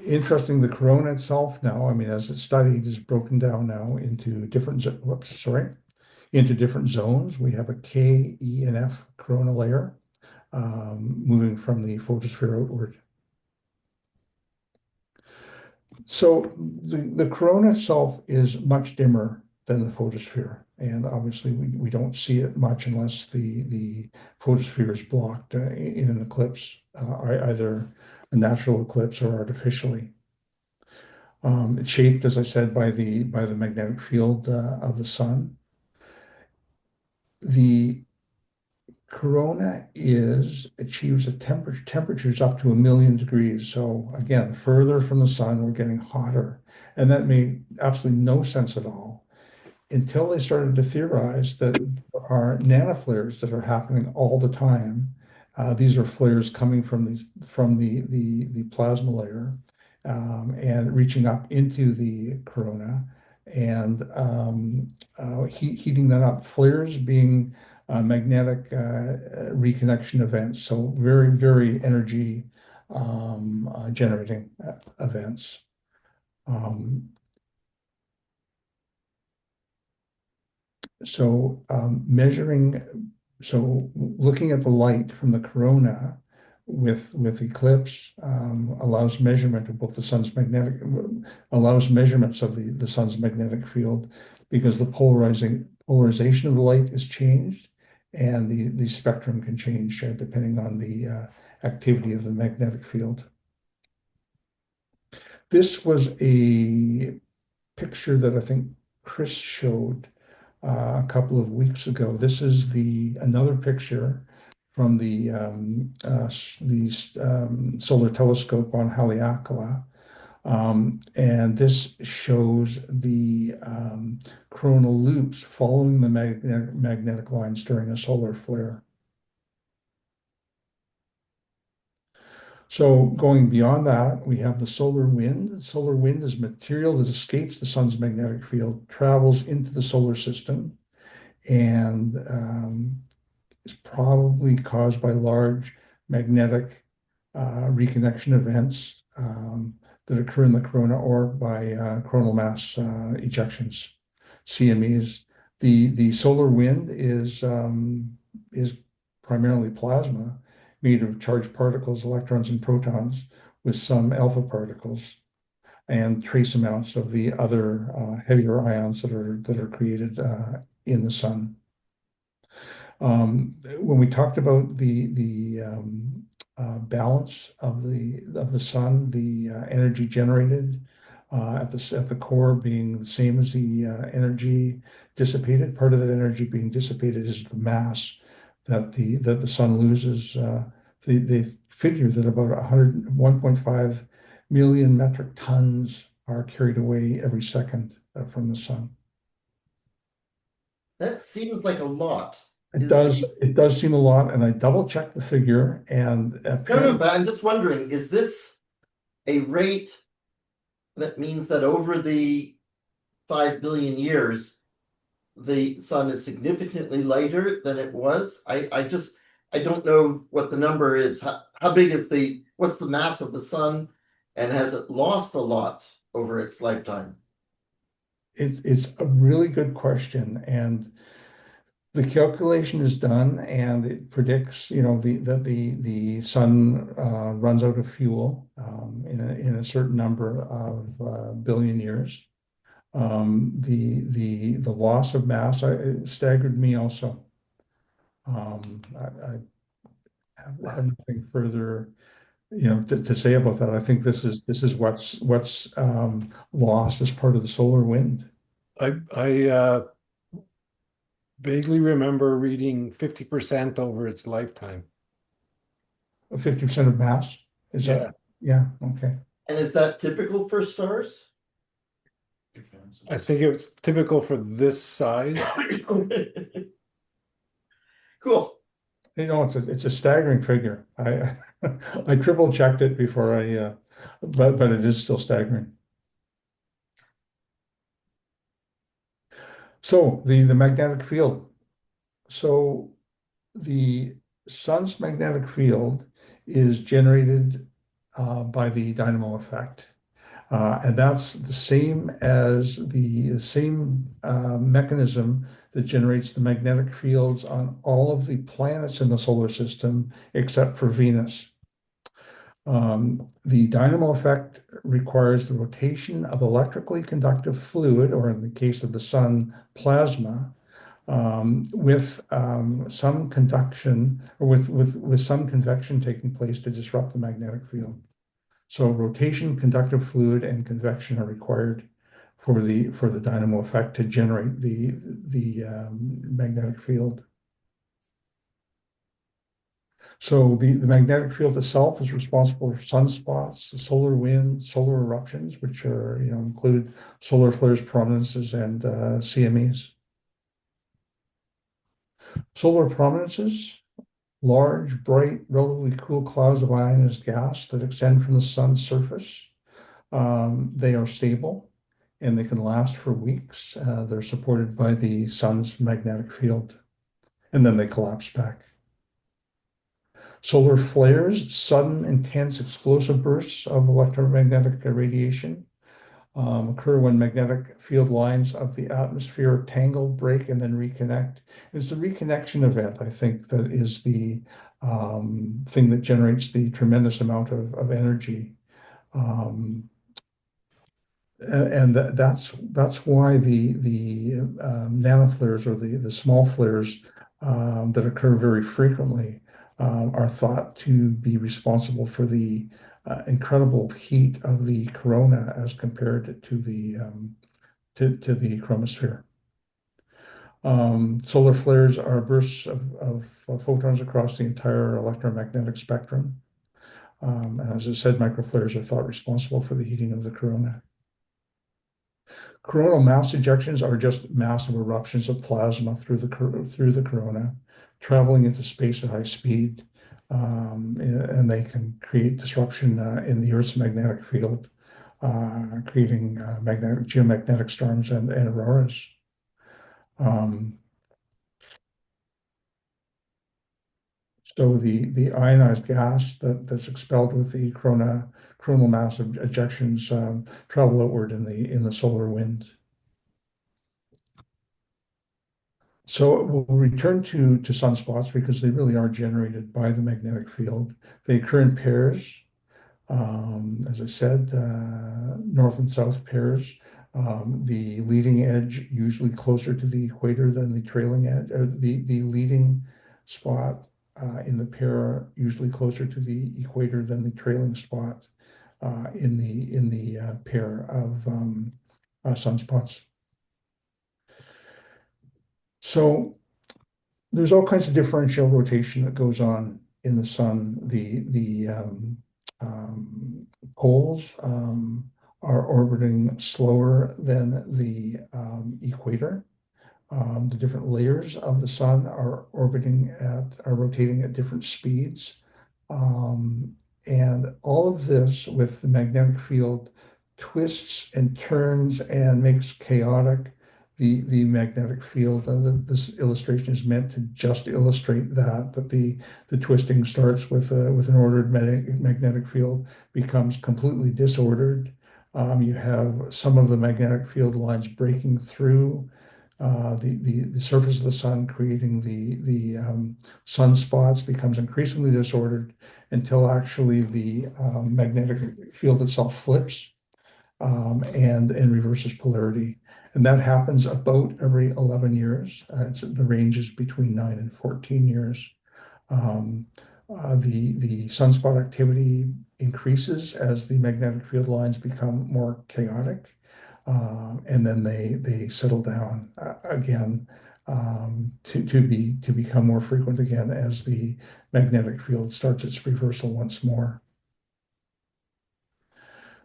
Interesting, the corona itself now, I mean, as it's studied, is broken down now into different, into different zones. We have a K, E, and F corona layer, moving from the photosphere outward. So the corona itself is much dimmer than the photosphere. And obviously we don't see it much unless the photosphere is blocked in an eclipse, either a natural eclipse or artificially. It's shaped, as I said, by the magnetic field of the sun. The corona achieves temperatures up to 1,000,000 degrees. So again, further from the sun, we're getting hotter. And that made absolutely no sense at all until they started to theorize that there are nanoflares that are happening all the time. These are flares coming from the plasma layer, and reaching up into the corona and heating that up. Flares being magnetic reconnection events, so very, very energy generating events. So looking at the light from the corona with eclipse allows measurement of both the sun's allows measurements of the sun's magnetic field, because the polarization of the light is changed, and the spectrum can change depending on the activity of the magnetic field. This was a picture that I think Chris showed a couple of weeks ago. This is another picture from the solar telescope on Haleakala. And this shows the coronal loops following the magnetic lines during a solar flare. So going beyond that, we have the solar wind. Solar wind is material that escapes the sun's magnetic field, travels into the solar system, and is probably caused by large magnetic reconnection events that occur in the corona, or by coronal mass ejections, CMEs. The solar wind is primarily plasma made of charged particles, electrons and protons, with some alpha particles and trace amounts of the other heavier ions that are created in the sun. When we talked about the balance of the sun, the energy generated at the core being the same as the energy dissipated. Part of that energy being dissipated is the mass that the sun loses. They figure that about 1.5 million metric tons are carried away every second from the sun. That seems like a lot. It does seem a lot, and I double checked the figure, and No, but I'm just wondering, is this a rate that means that over the 5 billion years, the sun is significantly lighter than it was? I don't know what the number is. How big is what's the mass of the sun, and has it lost a lot over its lifetime? It's a really good question, and the calculation is done, and it predicts, that the sun runs out of fuel in a certain number of billion years. The loss of mass it staggered me also. I have nothing further, to say about that. I think this is what's lost as part of the solar wind. I vaguely remember reading 50% over its lifetime. 50% of mass? Is that? Yeah, okay. And is that typical for stars? I think it's typical for this size. Cool. You know, it's a staggering figure. I triple checked it before but it is still staggering. So the magnetic field. So the sun's magnetic field is generated by the dynamo effect. And that's the same as the same mechanism that generates the magnetic fields on all of the planets in the solar system except for Venus. The dynamo effect requires the rotation of electrically conductive fluid, or in the case of the sun, plasma, with some conduction or with some convection taking place to disrupt the magnetic field. So rotation, conductive fluid, and convection are required for the dynamo effect to generate the magnetic field. So the magnetic field itself is responsible for sunspots, solar wind, solar eruptions, which are include solar flares, prominences, and CMEs. Solar prominences, large, bright, relatively cool clouds of ionized gas that extend from the sun's surface. They are stable and they can last for weeks. They're supported by the sun's magnetic field, and then they collapse back. Solar flares, sudden, intense, explosive bursts of electromagnetic radiation, occur when magnetic field lines of the atmosphere tangle, break, and then reconnect. It's the reconnection event, I think, that is the thing that generates the tremendous amount of energy. And that's why the nanoflares, or the small flares that occur very frequently, are thought to be responsible for the incredible heat of the corona as compared to the chromosphere. Solar flares are bursts of photons across the entire electromagnetic spectrum. And as I said, microflares are thought responsible for the heating of the corona. Coronal mass ejections are just massive eruptions of plasma through the corona, traveling into space at high speed, and they can create disruption in the Earth's magnetic field, creating geomagnetic storms and auroras. So the ionized gas that's expelled with the coronal mass ejections travel outward in the solar wind. So we'll return to sunspots because they really are generated by the magnetic field. They occur in pairs, as I said, north and south pairs. The leading edge usually closer to the equator than the trailing edge, or the leading spot in the pair usually closer to the equator than the trailing spot in the pair of sunspots. So there's all kinds of differential rotation that goes on in the sun. The poles are orbiting slower than the equator. The different layers of the sun are rotating at different speeds. And all of this with the magnetic field twists and turns and makes chaotic the magnetic field. This illustration is meant to just illustrate that the twisting starts with an ordered magnetic field, becomes completely disordered. You have some of the magnetic field lines breaking through the surface of the sun, creating the sunspots, becomes increasingly disordered until actually the magnetic field itself flips and reverses polarity. And that happens about every 11 years. The range is between 9 and 14 years. The sunspot activity increases as the magnetic field lines become more chaotic. And then they settle down again to become more frequent again as the magnetic field starts its reversal once more.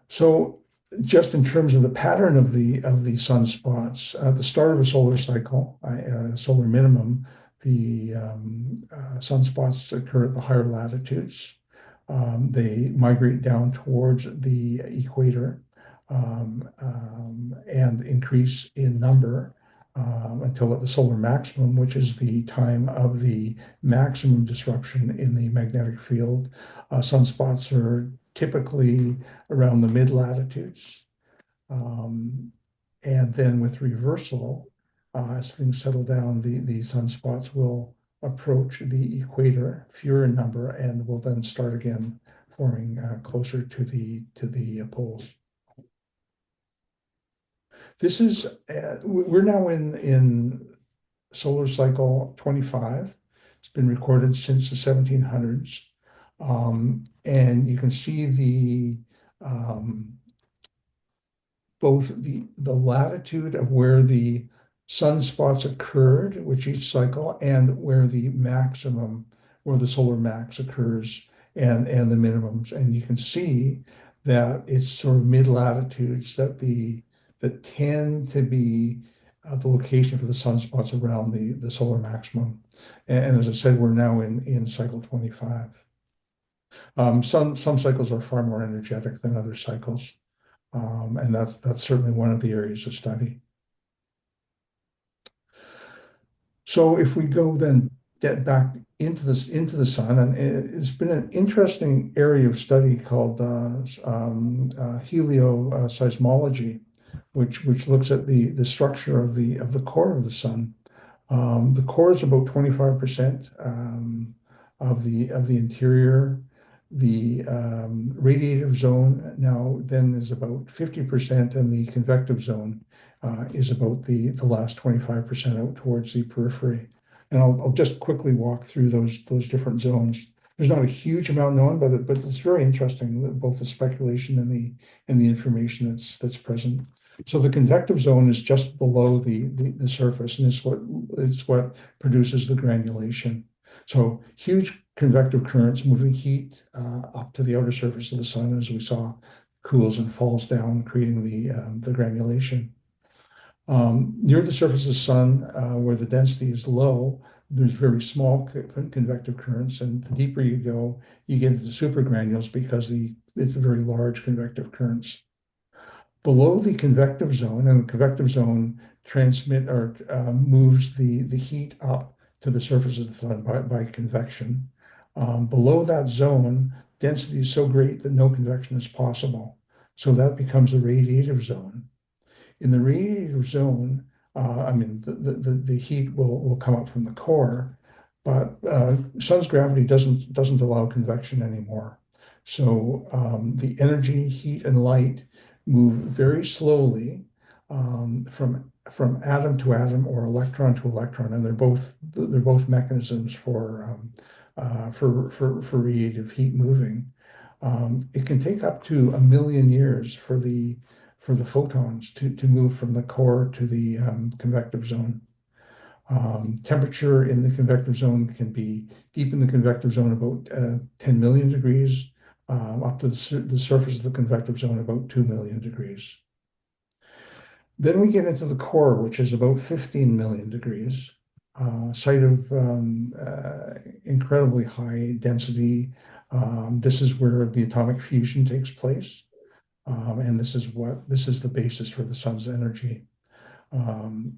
So just in terms of the pattern of the sunspots, at the start of a solar cycle, solar minimum, the sunspots occur at the higher latitudes. They migrate down towards the equator and increase in number until at the solar maximum, which is the time of the maximum disruption in the magnetic field. Sunspots are typically around the mid-latitudes. And then with reversal, as things settle down, the sunspots will approach the equator, fewer in number, and will then start again forming closer to the poles. This is we're now in solar cycle 25. It's been recorded since the 1700s, and you can see the both the latitude of where the sunspots occurred, which each cycle, and where the maximum, where the solar max occurs, and the minimums. And you can see that it's sort of mid-latitudes that tend to be the location for the sunspots around the solar maximum. And as I said, we're now in cycle 25. Some cycles are far more energetic than other cycles. And that's certainly one of the areas of study. So if we go then get back into the sun, and it's been an interesting area of study called helioseismology, which looks at the structure of the core of the sun. The core is about 25% of the interior. The radiative zone now then is about 50%, and the convective zone is about the last 25% out towards the periphery. And I'll just quickly walk through those different zones. There's not a huge amount known, but it's very interesting, both the speculation and the information that's present. So the convective zone is just below the surface, and it's what produces the granulation. So huge convective currents moving heat up to the outer surface of the sun, as we saw, cools and falls down, creating the granulation. Near the surface of the sun, where the density is low, there's very small convective currents, and the deeper you go, you get into supergranules because it's very large convective currents. Below the convective zone, and the convective zone moves the heat up to the surface of the sun by convection. Below that zone, density is so great that no convection is possible. So that becomes the radiative zone. In the radiative zone, the heat will come up from the core, but sun's gravity doesn't allow convection anymore. So the energy, heat, and light move very slowly from atom to atom or electron to electron, and they're both mechanisms for radiative heat moving. It can take up to 1 million years for the photons to move from the core to the convective zone. Temperature in the convective zone can be deep in the convective zone about 10 million degrees, up to the surface of the convective zone about 2 million degrees. Then we get into the core, which is about 15 million degrees, site of incredibly high density. This is where the atomic fusion takes place. And this is the basis for the sun's energy. The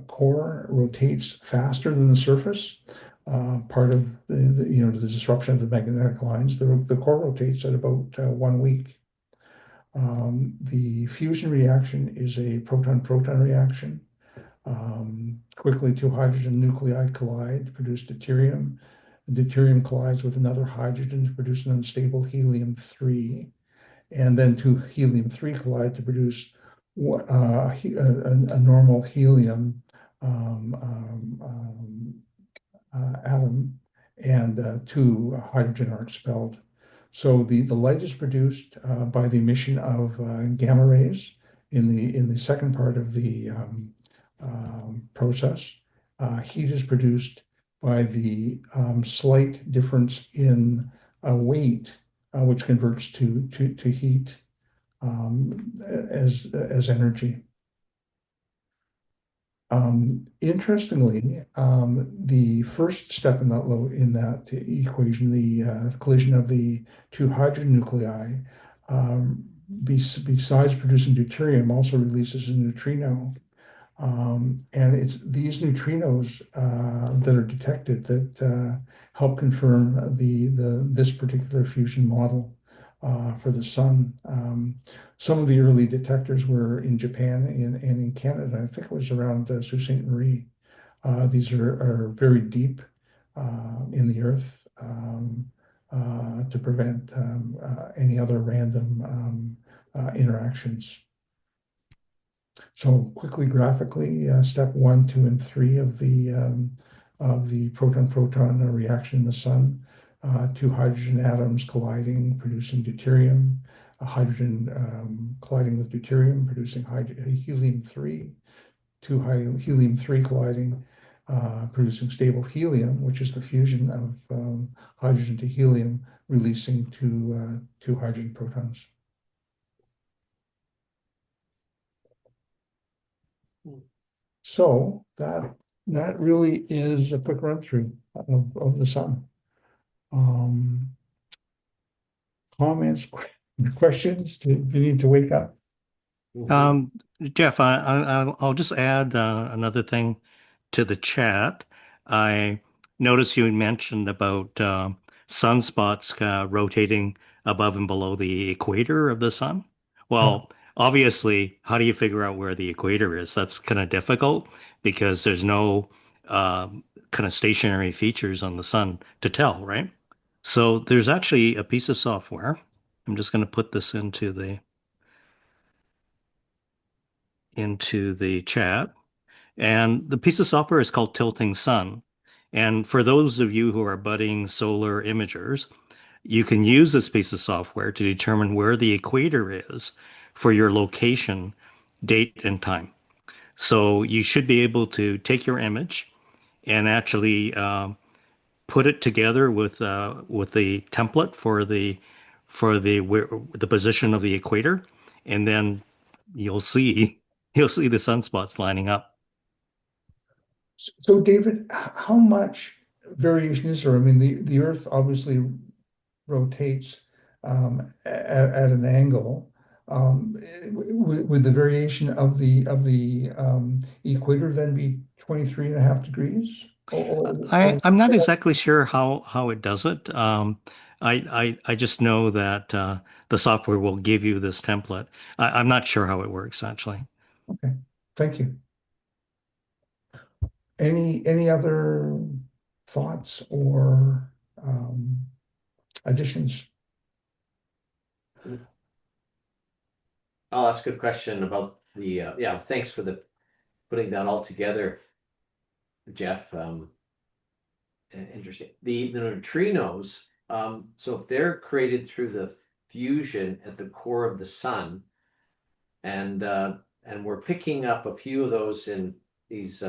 core rotates faster than the surface. Part of the disruption of the magnetic lines. The core rotates at about 1 week. The fusion reaction is a proton-proton reaction. Quickly, 2 hydrogen nuclei collide to produce deuterium. The deuterium collides with another hydrogen to produce an unstable helium-3. And then 2 helium-3 collide to produce a normal helium atom, and 2 hydrogen are expelled. So the light is produced by the emission of gamma rays in the second part of the process. Heat is produced by the slight difference in weight which converts to heat as energy. Interestingly, the first step in that equation, the collision of the two hydrogen nuclei, besides producing deuterium, also releases a neutrino. And it's these neutrinos that are detected that help confirm this particular fusion model for the sun. Some of the early detectors were in Japan and in Canada. I think it was around Sault Ste. Marie. These are very deep in the earth to prevent any other random interactions. So quickly graphically, step 1, 2, and 3 of the proton-proton reaction in the sun. Two hydrogen atoms colliding, producing deuterium. A hydrogen colliding with deuterium, producing helium-3. Two helium-3 colliding, producing stable helium, which is the fusion of hydrogen to helium, releasing two hydrogen protons. So that really is a quick run through of the sun. Comments, questions? Do you need to wake up? Jeff, I'll just add another thing to the chat. I noticed you mentioned about sunspots rotating above and below the equator of the sun. Well, obviously, how do you figure out where the equator is? That's kind of difficult because there's no kind of stationary features on the sun to tell, right? So there's actually a piece of software. I'm just going to put this into the chat. And the piece of software is called Tilting Sun. And for those of you who are budding solar imagers, you can use this piece of software to determine where the equator is for your location, date, and time. So you should be able to take your image and actually put it together with the template for the position of the equator, and then you'll see the sunspots lining up. So David, how much variation is there? I mean, the Earth obviously rotates at an angle. Would the variation of the equator then be 23.5 degrees? I'm not exactly sure how it does it. I just know that the software will give you this template. I'm not sure how it works actually. Okay, thank you. Any other thoughts or additions? I'll ask a question about the yeah, thanks for the putting that all together, Jeff. Interesting. The neutrinos, so if they're created through the fusion at the core of the sun, and we're picking up a few of those in these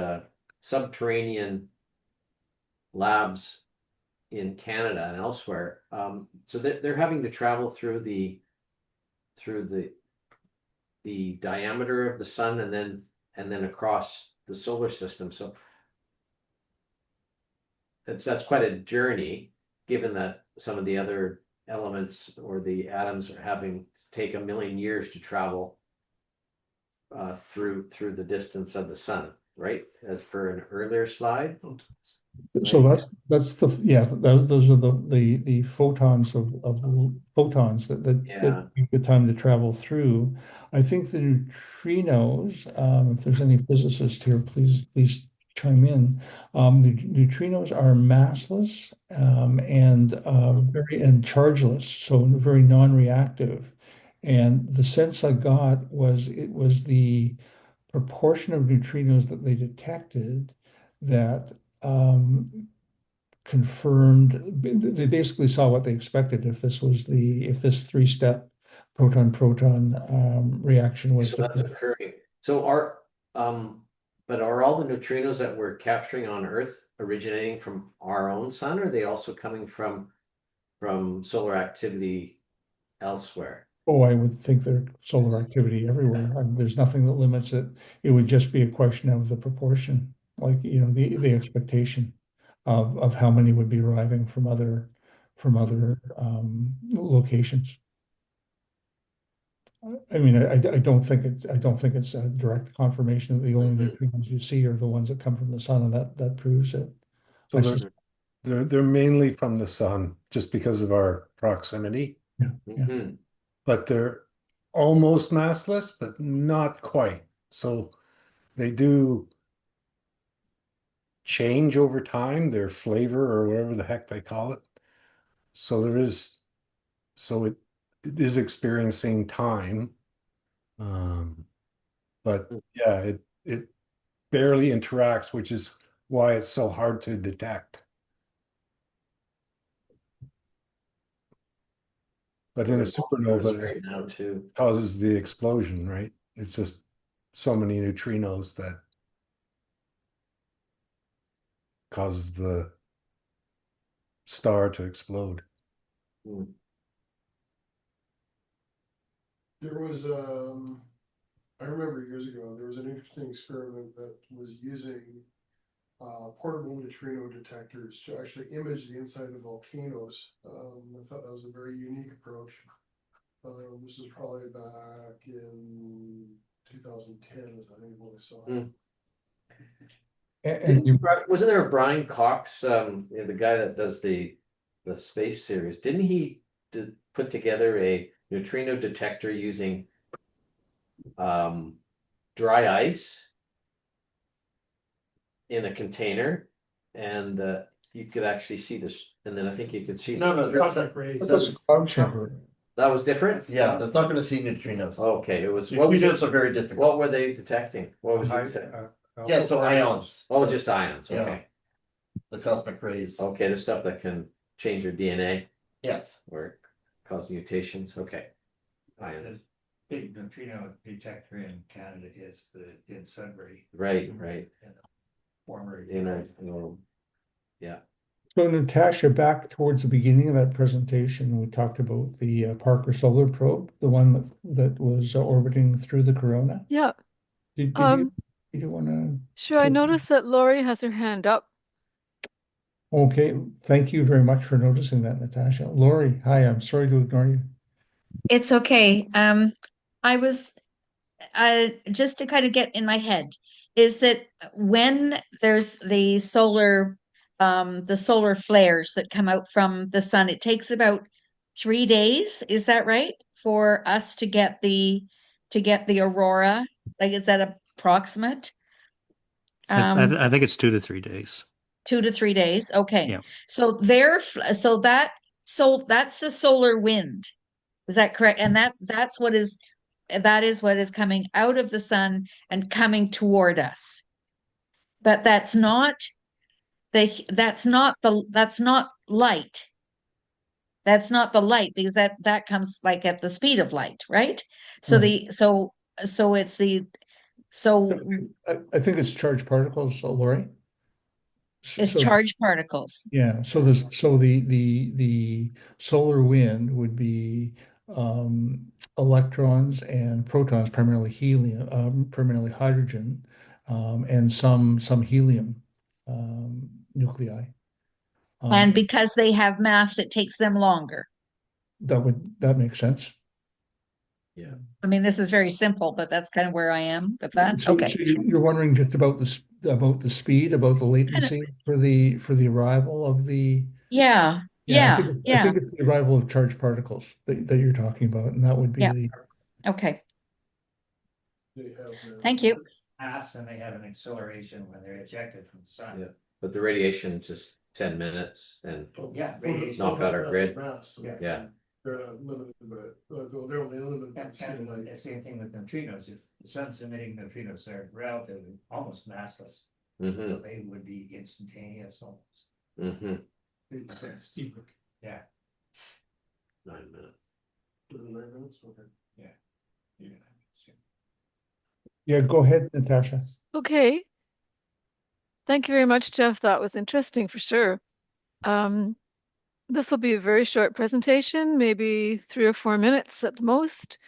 subterranean labs in Canada and elsewhere. So they're having to travel through the diameter of the sun and then across the solar system. So that's quite a journey, given that some of the other elements or the atoms are having to take 1 million years to travel through the distance of the sun, right? As per an earlier slide. So that's those are the photons of photons that take the time to travel through. I think the neutrinos, if there's any physicists here, please chime in. The neutrinos are massless and chargeless, so very non-reactive. And the sense I got was it was the proportion of neutrinos that they detected that confirmed, they basically saw what they expected if this 3-step proton-proton reaction was. So that's occurring. So are all the neutrinos that we're capturing on Earth originating from our own sun, or are they also coming from solar activity elsewhere. Oh, I would think there's solar activity everywhere. There's nothing that limits it. It would just be a question of the proportion, like, the expectation of how many would be arriving from other locations. I mean, I don't think it's a direct confirmation that the only neutrinos you see are the ones that come from the sun, and that proves it. So I they're, sus- they're mainly from the sun just because of our proximity, yeah. Mhm. but they're almost massless, but not quite. So they do change over time, their flavor or whatever the heck they call it. So it is experiencing time. But yeah, it barely interacts, which is why it's so hard to detect. But in a There's supernova, right it now too. causes the explosion, right? It's just so many neutrinos that causes the star to explode. Mm. There was, I remember years ago, there was an interesting experiment that was using portable neutrino detectors to actually image the inside of volcanoes. I thought that was a very unique approach. This is probably back in 2010, I think, when I saw it. Mm. And Wasn't there a Brian Cox, the guy that does the space series? Didn't he put together a neutrino detector using dry ice in a container, and you could actually see this, and then I think you could see. No, the cosmic rays. that's cloud chamber. That was different? Yeah, that's not gonna see neutrinos. Okay, it was, Neutrinos are very different. what were they detecting? What was he detecting? Yeah, so ions. Oh, just ions, Yeah. okay. The cosmic rays. Okay, the stuff that can change your DNA Yes. or cause mutations, okay. Ions, Big neutrino detector in Canada is in Sudbury. right. Former. Yeah. So Natasha, back towards the beginning of that presentation, we talked about the Parker Solar Probe, the one that was orbiting through the corona. Yeah. Did you want to? Sure. I noticed that Lauri has her hand up. Okay, thank you very much for noticing that, Natasha. Lauri, hi, I'm sorry to ignore you. It's okay. I was just to kind of get in my head, is that when there's the solar flares that come out from the sun, it takes about 3 days, is that right? For us to get the aurora? Like, is that approximate? I think it's 2 to 3 days. 2 to 3 days. Okay. Yeah. So that's the solar wind. Is that correct? And that is what is coming out of the sun and coming toward us. But that's not light. That's not the light, because that comes like at the speed of light, right? So Right. I think it's charged particles, Lauri. it's So charged particles. yeah, so the solar wind would be electrons and protons, primarily helium, primarily hydrogen, and some helium nuclei. And because they have mass, it takes them longer. That makes sense. Yeah. I mean, this is very simple, but that's kind of where I am with that. So, Okay. so you're wondering just about the speed, about the latency for the arrival of the. Yeah. I Yeah. think it's the arrival of charged particles that you're talking about, and that would be Yeah. the. Okay. They have Thank you. Mass, and they have an acceleration when they're ejected from the sun. Yeah. But the radiation just 10 minutes and Yeah. knock out our grid. Mass, Yeah. They're not limited, but they're only limited by the speed of And light. the same thing with neutrinos. If the sun's emitting neutrinos, they're relatively almost massless. Mm-hmm. So they would be instantaneous almost. Mm-hmm. Makes sense. Yeah. 9 minutes. 9 minutes, okay. Yeah. Yeah, go ahead, Natasha. Okay. Thank you very much, Jeff. That was interesting for sure. this will be a very short presentation, maybe 3 or 4 minutes at the most.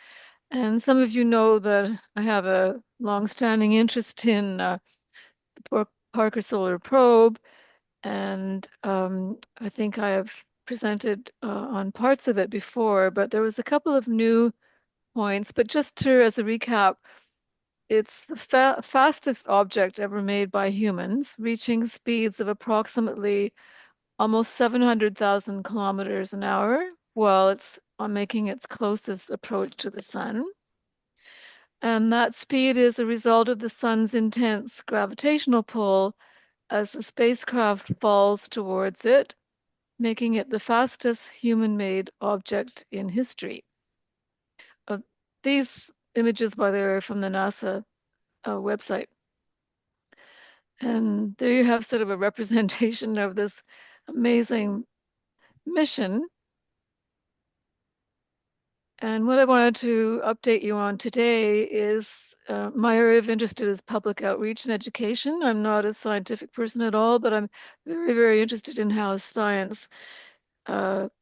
And some of you know that I have a long-standing interest in the Parker Solar Probe, and I think I have presented on parts of it before, but there was a couple of new points. But just to, as a recap, it's the fastest object ever made by humans, reaching speeds of approximately almost 700,000 kilometers an hour while it's making its closest approach to the sun. And that speed is a result of the sun's intense gravitational pull as the spacecraft falls towards it, making it the fastest human-made object in history. These images, by the way, are from the NASA website. And there you have sort of a representation of this amazing mission. And what I wanted to update you on today is my area of interest is public outreach and education. I'm not a scientific person at all, but I'm very, very interested in how science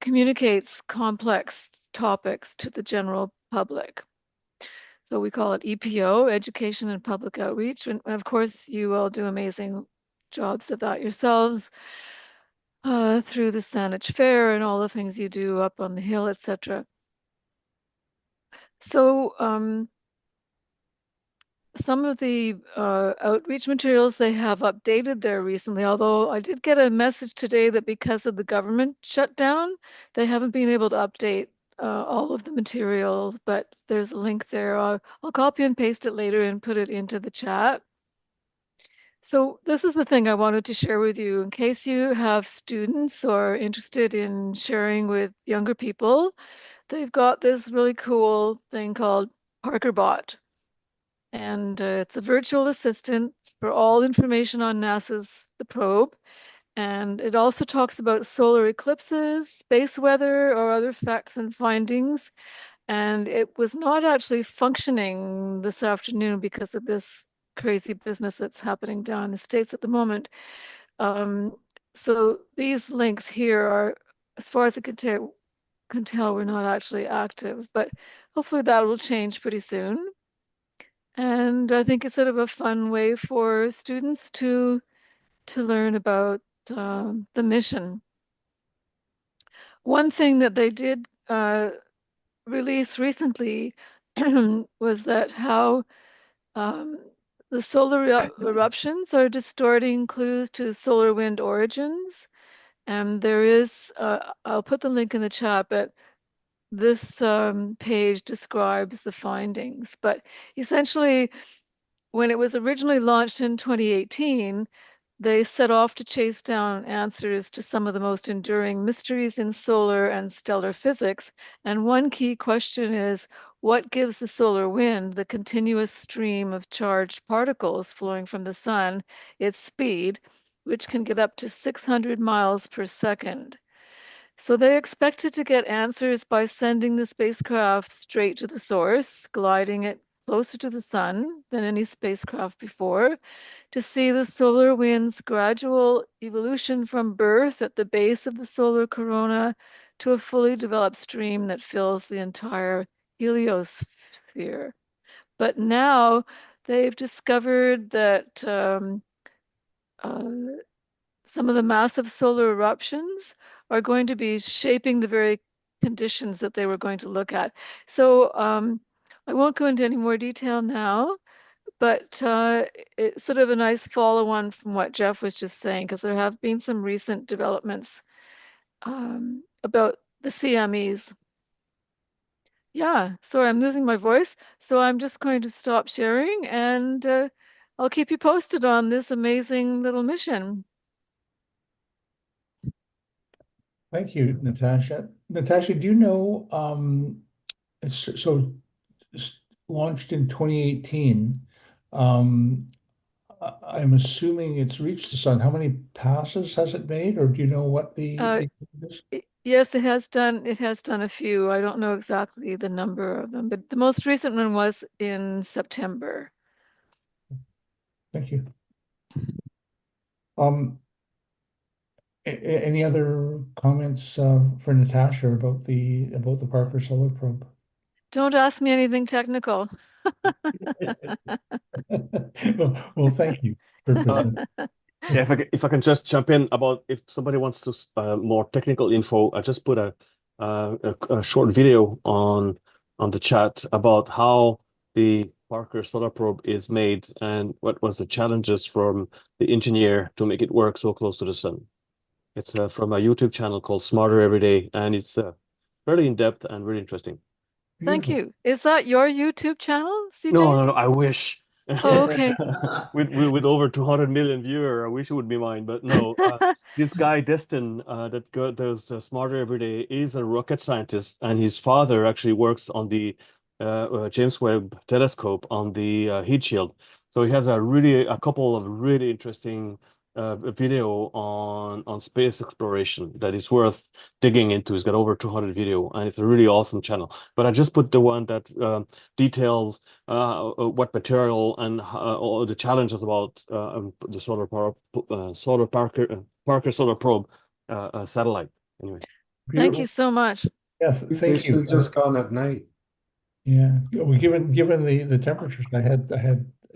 communicates complex topics to the general public. So we call it EPO, Education and Public Outreach. And of course, you all do amazing jobs of that yourselves through the Saanich Fair and all the things you do up on the hill, etc. So some of the outreach materials, they have updated there recently, although I did get a message today that because of the government shutdown, they haven't been able to update all of the materials, but there's a link there. I'll copy and paste it later and put it into the chat. So this is the thing I wanted to share with you in case you have students or are interested in sharing with younger people. They've got this really cool thing called ParkerBot. And it's a virtual assistant for all information on NASA's the probe. And it also talks about solar eclipses, space weather, or other facts and findings. And it was not actually functioning this afternoon because of this crazy business that's happening down in the States at the moment. So these links here are, as far as I can tell, we're not actually active, but hopefully that will change pretty soon. And I think it's sort of a fun way for students to learn about the mission. One thing that they did release recently was that how the solar eruptions are distorting clues to solar wind origins. And there is, I'll put the link in the chat, but this page describes the findings. But essentially, when it was originally launched in 2018, they set off to chase down answers to some of the most enduring mysteries in solar and stellar physics. And one key question is, what gives the solar wind, the continuous stream of charged particles flowing from the sun, its speed, which can get up to 600 miles per second? So they expected to get answers by sending the spacecraft straight to the source, gliding it closer to the sun than any spacecraft before, to see the solar wind's gradual evolution from birth at the base of the solar corona to a fully developed stream that fills the entire heliosphere. But now they've discovered that some of the massive solar eruptions are going to be shaping the very conditions that they were going to look at. So I won't go into any more detail now, but it's sort of a nice follow-on from what Jeff was just saying, because there have been some recent developments about the CMEs. Yeah, sorry, I'm losing my voice. So I'm just going to stop sharing and I'll keep you posted on this amazing little mission. Thank you, Natasha. Natasha, do you know, so launched in 2018, I'm assuming it's reached the sun. How many passes has it made, or do you know what the is? Yes, it has done a few. I don't know exactly the number of them, but the most recent one was in September. Thank you. Any other comments for Natasha about the Parker Solar Probe? Don't ask me anything technical. Well, thank you for presenting. Yeah, if I can just jump in about if somebody wants to more technical info, I just put a short video on the chat about how the Parker Solar Probe is made and what was the challenges from the engineer to make it work so close to the sun. It's from a YouTube channel called Smarter Every Day, and it's fairly in depth and really interesting. Thank Beautiful. you. Is that your YouTube channel, CJ? No, I wish. Oh, okay. With over 200 million viewer, I wish it would be mine, but no. This guy Destin does Smarter Every Day is a rocket scientist, and his father actually works on the James Webb Telescope on the heat shield. So he has a couple of really interesting video on space exploration that is worth digging into. He's got over 200 video, and it's a really awesome channel. But I just put the one that details what material and all the challenges about the Parker Solar Probe satellite. Anyway, Thank you Beautiful. so much. Yes, They thank should you. have just gone at night. Yeah, well, given the temperatures, I had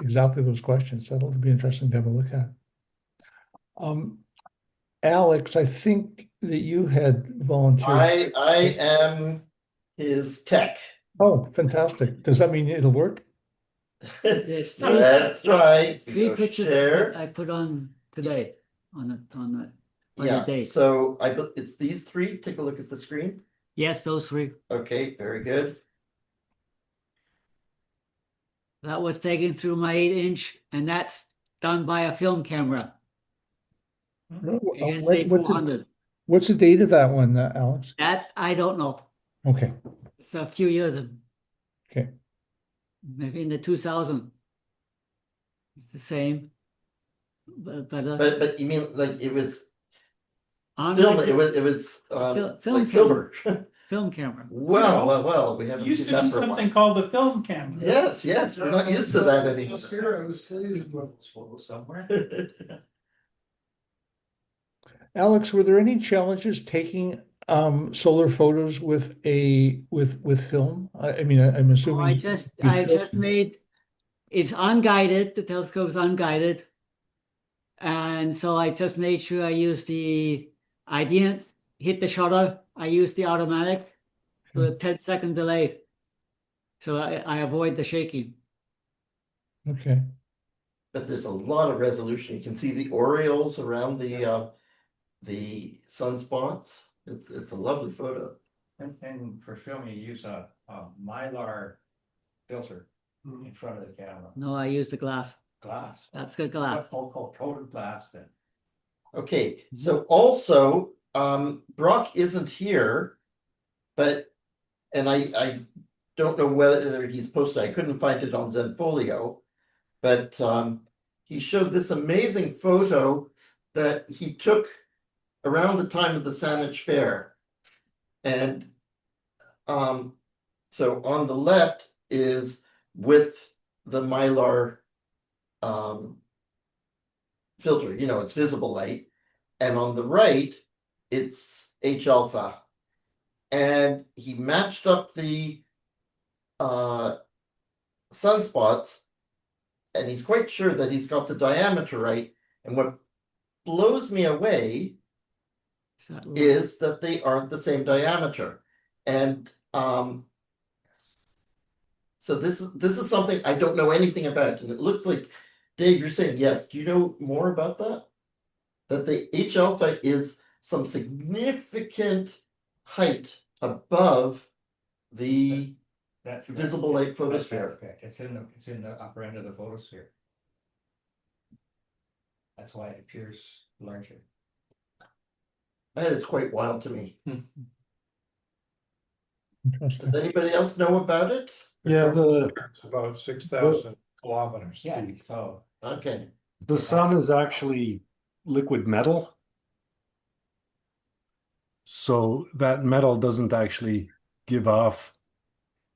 exactly those questions. That'll be interesting to have a look at. Alex, I think that you had volunteered. I am his tech. Oh, fantastic. Does that mean it'll work? There's Let's try. three Go pictures share. that I put on today on the Yeah, date. so it's these three. Take a look at the screen. Yes, those three. Okay, very good. That was taken through my 8-inch, and that's done by a film camera. ASA 400. What's the date of that one, Alex? That I don't know. Okay, It's a few years, okay. maybe in the 2000. It's the same, But you mean like it was on film? my It was film like silver. film camera. Well, we haven't Used seen to be that for a something while. called the film camera. Yes, we're not used to that anymore. Here, I was pleased with Those photos somewhere. Alex, were there any challenges taking solar photos with film? I mean, I'm assuming I you just made it's unguided. The telescope is unguided, and so I just made sure I didn't hit the shutter. I used the automatic with a 10-second delay, so I avoid the shaking. Okay. But there's a lot of resolution. You can see the Orioles around the sunspots. It's a lovely photo. And for film, you use a Mylar filter in front of the camera. No, I use the glass. Glass. That's good glass. What's called coated glass then. Okay, so also Brock isn't here, and I don't know whether he's posted. I couldn't find it on Zenfolio, but he showed this amazing photo that he took around the time of the Saanich Fair. And so on the left is with the Mylar filter, it's visible light. And on the right, it's H alpha. And he matched up the sunspots, and he's quite sure that he's got the diameter right. And what blows me away is that they aren't the same diameter. And so this is something I don't know anything about. And it looks like, Dave, you're saying yes. Do you know more about that? That the H alpha is some significant height above the That's visible light that's photosphere. correct. It's in the upper end of the photosphere. That's why it appears larger. That is quite wild to me. Interesting. Does anybody else know about it? Yeah, It's about 6,000 kilometers. Yeah, so Okay. the sun is actually liquid metal. So that metal doesn't actually give off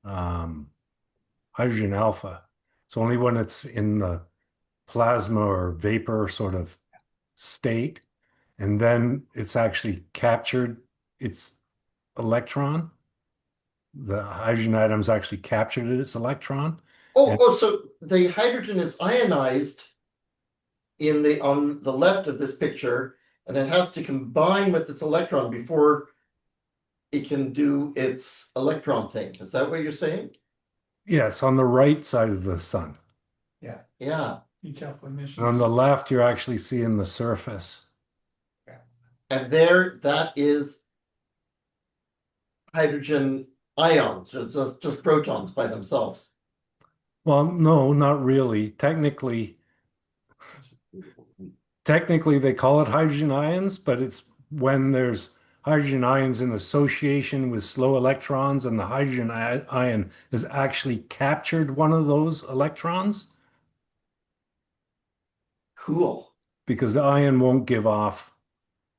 hydrogen alpha. It's only when it's in the plasma or vapor sort of state and then it's actually captured its electron. The hydrogen atom's actually captured its electron. So the hydrogen is ionized on the left of this picture, and it has to combine with its electron before it can do its electron thing. Is that what you're saying? Yes, on the right side of the sun. Yeah. emissions. And on the left, you're actually seeing the surface. And there, that is hydrogen ions, or just protons by themselves. Well, no, not really. Technically, they call it hydrogen ions, but it's when there's hydrogen ions in association with slow electrons, and the hydrogen ion has actually captured one of those electrons. Cool. Because the ion won't give off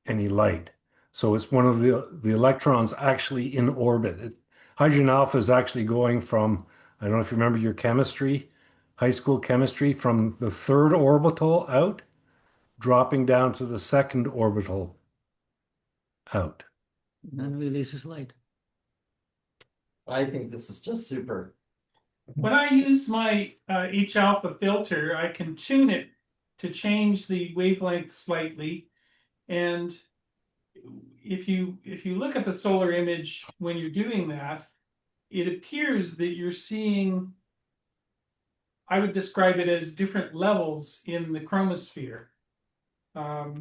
any light. So it's one of the electrons actually in orbit. Hydrogen alpha is actually going from, I don't know if you remember your chemistry, high school chemistry, from the third orbital out, dropping down to the second orbital out. And then releases light. I think this is just super. When I use my H alpha filter, I can tune it to change the wavelength slightly. And if you look at the solar image when you're doing that, it appears that you're seeing, I would describe it as different levels in the chromosphere. At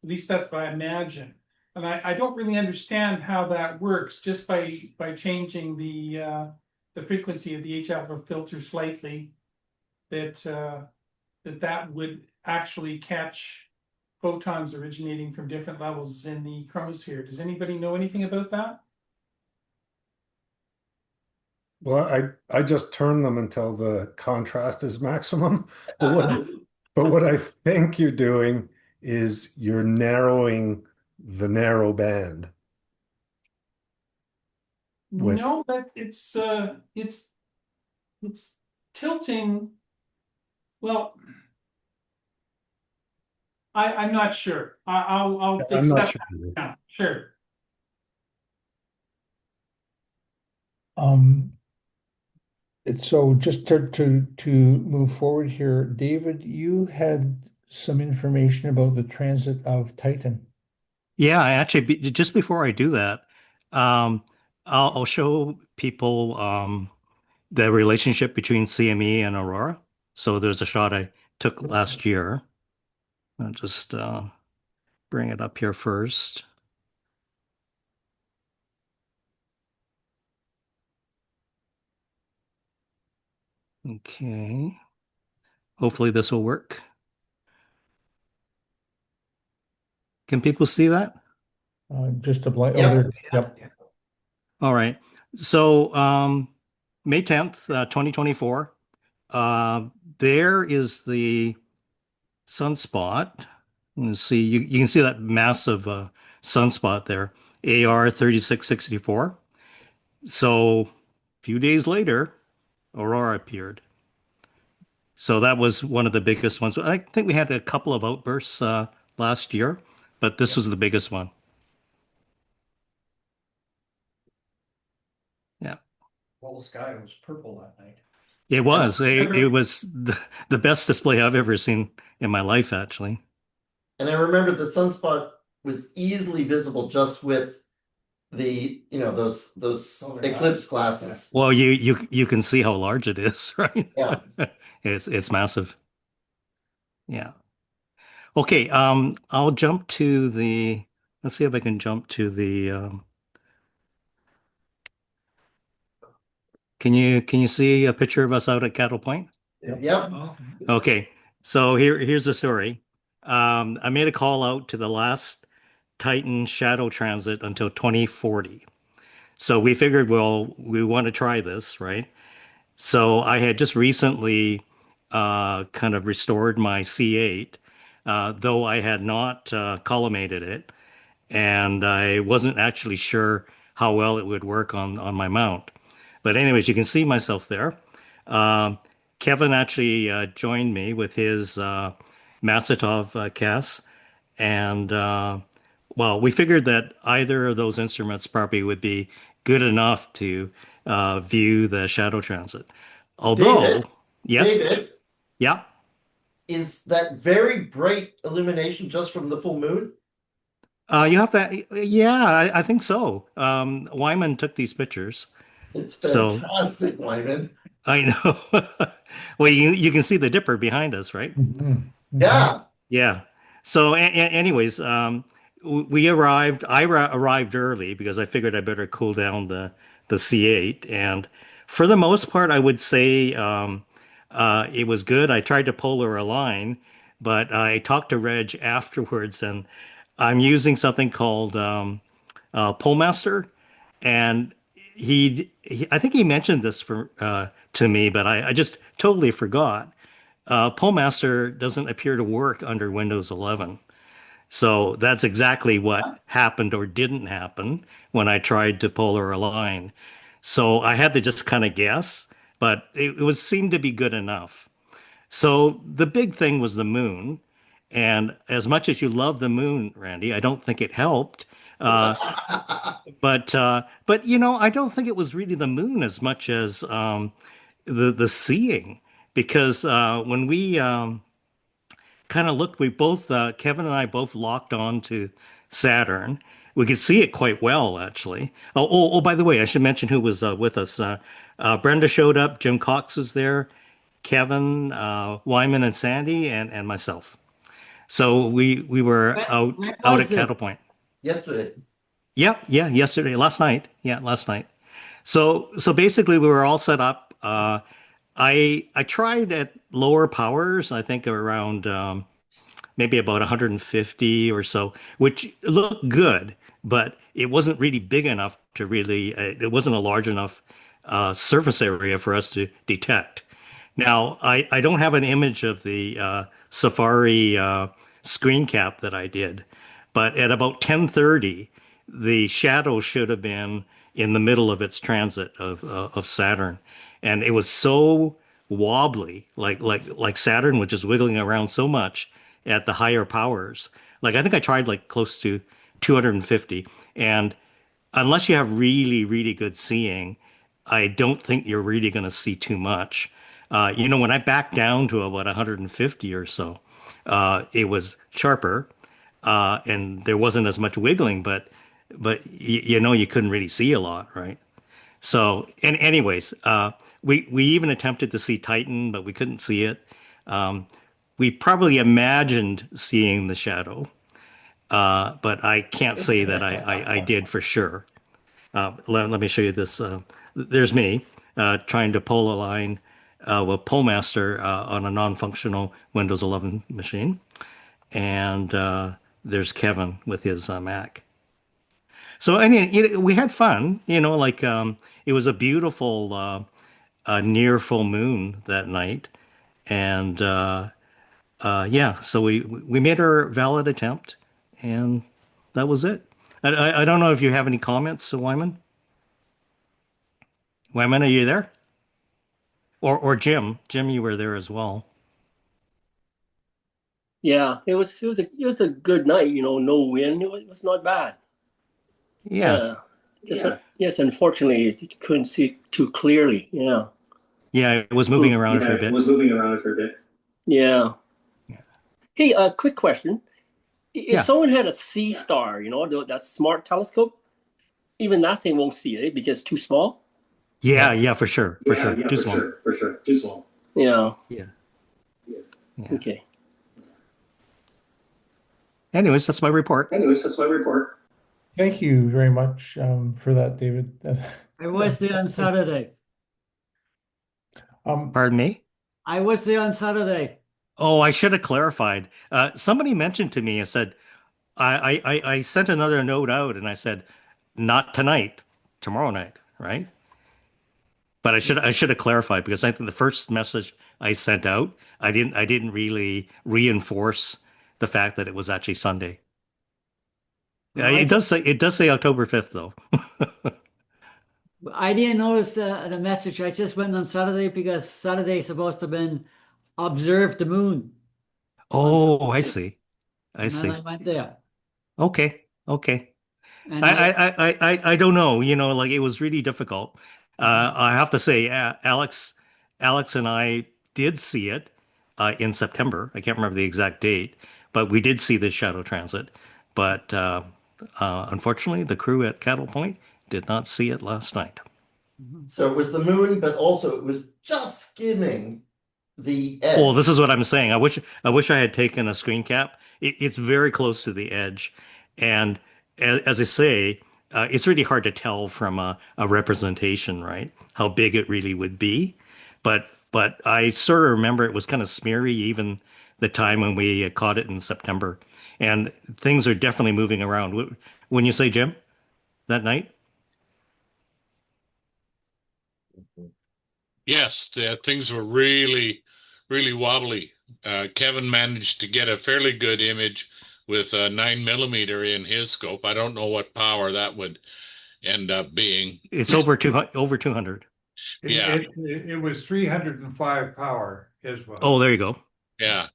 least that's what I imagine. And I don't really understand how that works just by changing the frequency of the H alpha filter slightly, that would actually catch photons originating from different levels in the chromosphere. Does anybody know anything about that? Well, I just turn them until the contrast is maximum. But what I think you're doing is you're narrowing the narrow band. No, but it's tilting. Well, I'm not sure. I'll I'm not accept sure. that now. Sure. It's so just to move forward here, David, you had some information about the transit of Titan. Yeah, I actually, just before I do that, I'll show people the relationship between CME and Aurora. So there's a shot I took last year. I'll just bring it up here first. Okay. Hopefully this will work. Can people see that? Just a blank. Yep. Yep. All right. So May 10th, 2024, there is the sunspot. Let's see, you can see that massive sunspot there, AR 3664. So a few days later, Aurora appeared. So that was one of the biggest ones. I think we had a couple of outbursts last year, but this was the biggest one. Yeah. Whole sky was purple that night. It was. It was the best display I've ever seen in my life, actually. And I remember the sunspot was easily visible just with the, those eclipse glasses. Well, you can see how large it is, right? Yeah. It's massive. Yeah. Okay, I'll jump to the, let's see if I can jump to the can you see a picture of us out at Cattle Point? Yep. Okay, so here's the story. I made a call out to the last Titan shadow transit until 2040. So we figured, well, we want to try this, right? So I had just recently kind of restored my C8, though I had not collimated it, and I wasn't actually sure how well it would work on my mount. But anyways, you can see myself there. Kevin actually joined me with his Massetov cast, And well, we figured that either of those instruments probably would be good enough to view the shadow transit. Although, David, yes, David, yeah. is that very bright illumination just from the full moon? You have to, yeah, I think so. Wyman took these pictures, It's so fantastic, Wyman. I know. Well, you can see the dipper behind us, right? Mhm. Yeah. Yeah. So, anyways, we arrived. Arrived early because I figured I better cool down the C8, and for the most part, I would say it was good. I tried to polar align, but I talked to Reg afterwards, and I'm using something called Polemaster, and I think he mentioned this to me, but I just totally forgot. Polemaster doesn't appear to work under Windows 11. So that's exactly what happened or didn't happen when I tried to polar align. So I had to just kind of guess, but it was seemed to be good enough. So the big thing was the moon. And as much as you love the moon, Randy, I don't think it helped. Uh, but I don't think it was really the moon as much as the seeing, because when we kind of looked, we both Kevin and I both locked on to Saturn. We could see it quite well, actually. Oh, by the way, I should mention who was with us. Brenda showed up. Jim Cox was there. Kevin, Wyman, and Sandy, and myself. So we were out was at this? Cattle Point. Yesterday. Yeah, yesterday, last night. Yeah, last night. So basically, we were all set up. I tried at lower powers. I think around maybe about 150 or so, which looked good, but it wasn't really big enough to really. It wasn't a large enough surface area for us to detect. Now, I don't have an image of the Safari screen cap that I did, but at about 10:30, the shadow should have been in the middle of its transit of Saturn, and it was so wobbly, like Saturn, which is wiggling around so much at the higher powers. Like I think I tried like close to 250, and unless you have really, really good seeing, I don't think you're really going to see too much. When I backed down to about 150 or so, it was sharper, and there wasn't as much wiggling, but you couldn't really see a lot, right? So, and anyways, we even attempted to see Titan, but we couldn't see it. We probably imagined seeing the shadow, but I can't say that I did for sure. Let me show you this. There's me trying to pull a line with Polemaster on a non-functional Windows 11 machine. And there's Kevin with his Mac. So we had fun, it was a beautiful near full moon that night. And yeah, so we made our valid attempt, and that was it. I don't know if you have any comments, Wyman. Wyman, are you there? Or Jim? Jim, you were there as well. Yeah, it was a good night. No wind. It was not bad. Yeah, Yes, unfortunately, you couldn't see too clearly. Yeah. yeah, it was moving around for a bit. Yeah. Yeah. Hey, quick question. If Yeah. someone had a sea star, that smart telescope, even that thing won't see it because it's too small. Yeah, for sure, too small. Yeah. Yeah. Okay. Anyways, that's my report. Thank you very much for that, David. I was there on Saturday. Pardon me? I was there on Saturday. Oh, I should have clarified. Somebody mentioned to me, I said, I sent another note out and I said, not tonight, tomorrow night, right? But I should have clarified because I think the first message I sent out, I didn't really reinforce the fact that it was actually Sunday. No, It does say October 5th though. I didn't notice the message. I just went on Saturday because Saturday is supposed to have been observe the moon. Oh, I see. I And then see. I went there. Okay. Okay. And I I don't know, like it was really difficult. I have to say, Alex and I did see it in September. I can't remember the exact date, but we did see the shadow transit. But unfortunately, the crew at Cattle Point did not see it last night. So it was the moon, but also it was just skimming the edge. Well, this is what I'm saying. I wish I had taken a screen cap. It's very close to the edge, and as I say, it's really hard to tell from a representation, right? How big it really would be, but I sort of remember it was kind of smeary even the time when we caught it in September, and things are definitely moving around. Wouldn't you say, Jim, that night? Yes, things were really, really wobbly. Kevin managed to get a fairly good image with a 9 mm in his scope. I don't know what power that would end up being. It's over 200. Yeah. It was 305 power as well. Oh, there you go. Yeah,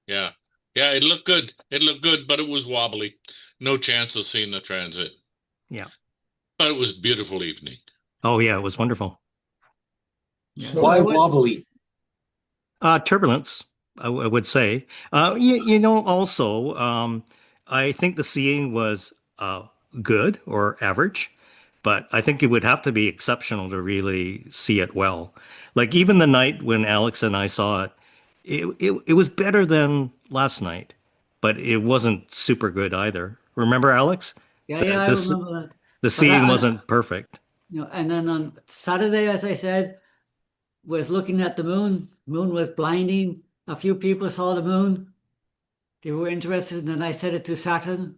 yeah, yeah. It looked good. It looked good, but it was wobbly. No chance of seeing the transit. Yeah. But it was a beautiful evening. Oh, yeah, it was wonderful. So Why wobbly? Turbulence, I would say. Also, I think the seeing was good or average, but I think it would have to be exceptional to really see it well. Like even the night when Alex and I saw it, it was better than last night, but it wasn't super good either. Remember, Alex? yeah, I This remember that. the But seeing wasn't perfect. and then on Saturday, as I said, was looking at the moon. Moon was blinding. A few people saw the moon. They were interested, and I said it to Saturn,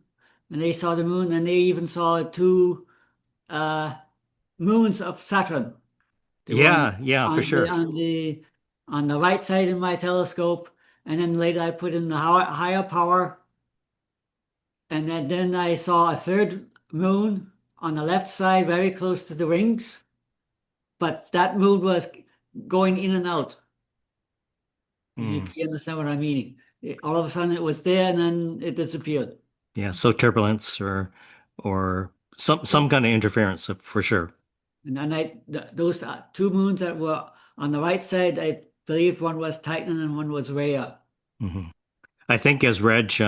and they saw the moon, and they even saw two moons of Saturn. They were Yeah, for sure. On the right side of my telescope, and then later I put in the higher power, and then I saw a third moon on the left side, very close to the rings, but that moon was going in and out. You understand what I mean? All of a sudden it was there and then it disappeared. Yeah, so turbulence or some kind of interference for sure. And then those two moons that were on the right side, I believe one was Titan and one was Rhea. Mm-hmm. I think as Reg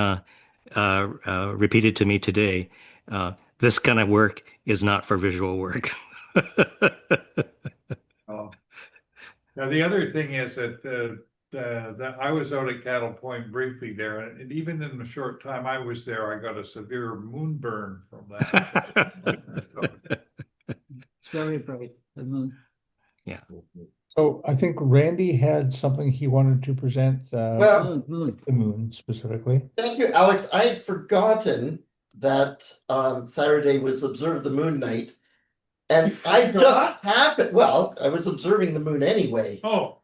repeated to me today, this kind of work is not for visual work. Oh. Now, the other thing is that I was out at Cattle Point briefly there, and even in the short time I was there, I got a severe moon burn from that. It's very bright, the moon. Yeah. So I think Randy had something he wanted to present, Well, the moon specifically. thank you, Alex. I had forgotten that Saturday was Observe the Moon night. And I just happened, well, I was observing the moon anyway. Oh,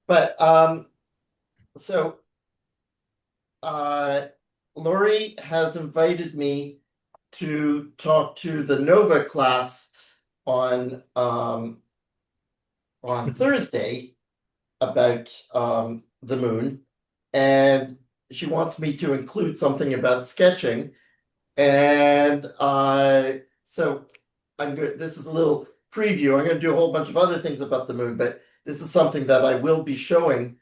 But so Lauri has invited me to talk to the Nova class on Thursday about the moon, and she wants me to include something about sketching, and so I'm good. This is a little preview. I'm going to do a whole bunch of other things about the moon, but this is something that I will be showing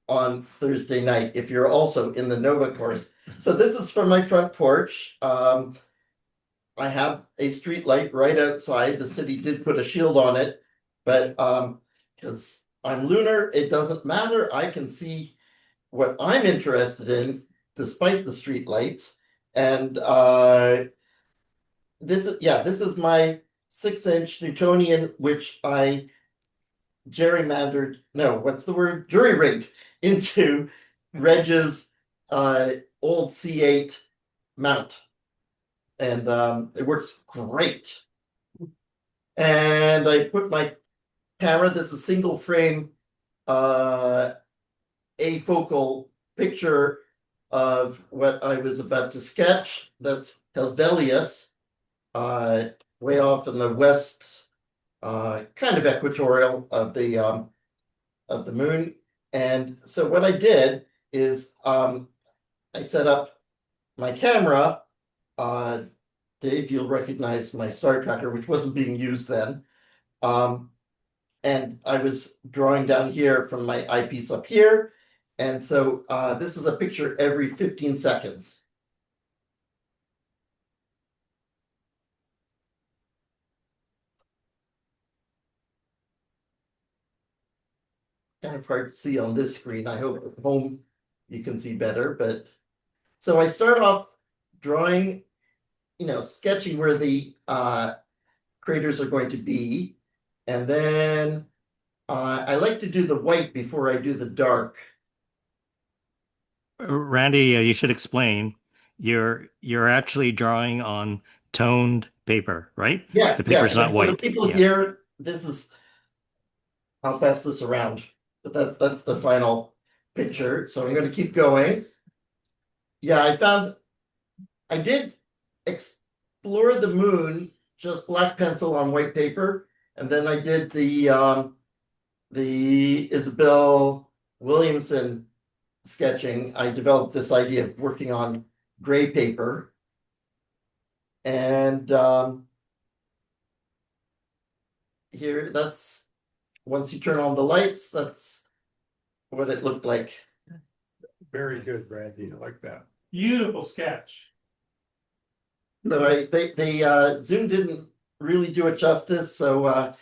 on Thursday night if you're also in the Nova course. So this is from my front porch. I have a street light right outside. The city did put a shield on it, but because I'm lunar, it doesn't matter. I can see what I'm interested in despite the street lights. And this is my 6-inch Newtonian, which I jury-rigged into Reg's old C8 mount. And it works great. And I put my camera, this is single frame afocal picture of what I was about to sketch. That's Helvelius, way off in the west, kind of equatorial of the moon. And so what I did is I set up my camera. Dave, you'll recognize my star tracker, which wasn't being used then. And I was drawing down here from my eyepiece up here. And so this is a picture every 15 seconds. Kind of hard to see on this screen. I hope at home you can see better. But so I start off drawing, sketching where the craters are going to be. And then I like to do the white before I do the dark. Randy, you should explain. You're actually drawing on toned paper, right? Yes, The paper's yes. not And for the white. people Yeah. here, this is, I'll pass this around, but that's the final picture. So I'm going to keep going. Yeah, I did explore the moon, just black pencil on white paper, and then I did the Isabel Williamson sketching. I developed this idea of working on gray paper. And here, that's once you turn on the lights, that's what it looked like. Very good, Randy. I like that. Beautiful sketch. No, they Zoom didn't really do it justice, so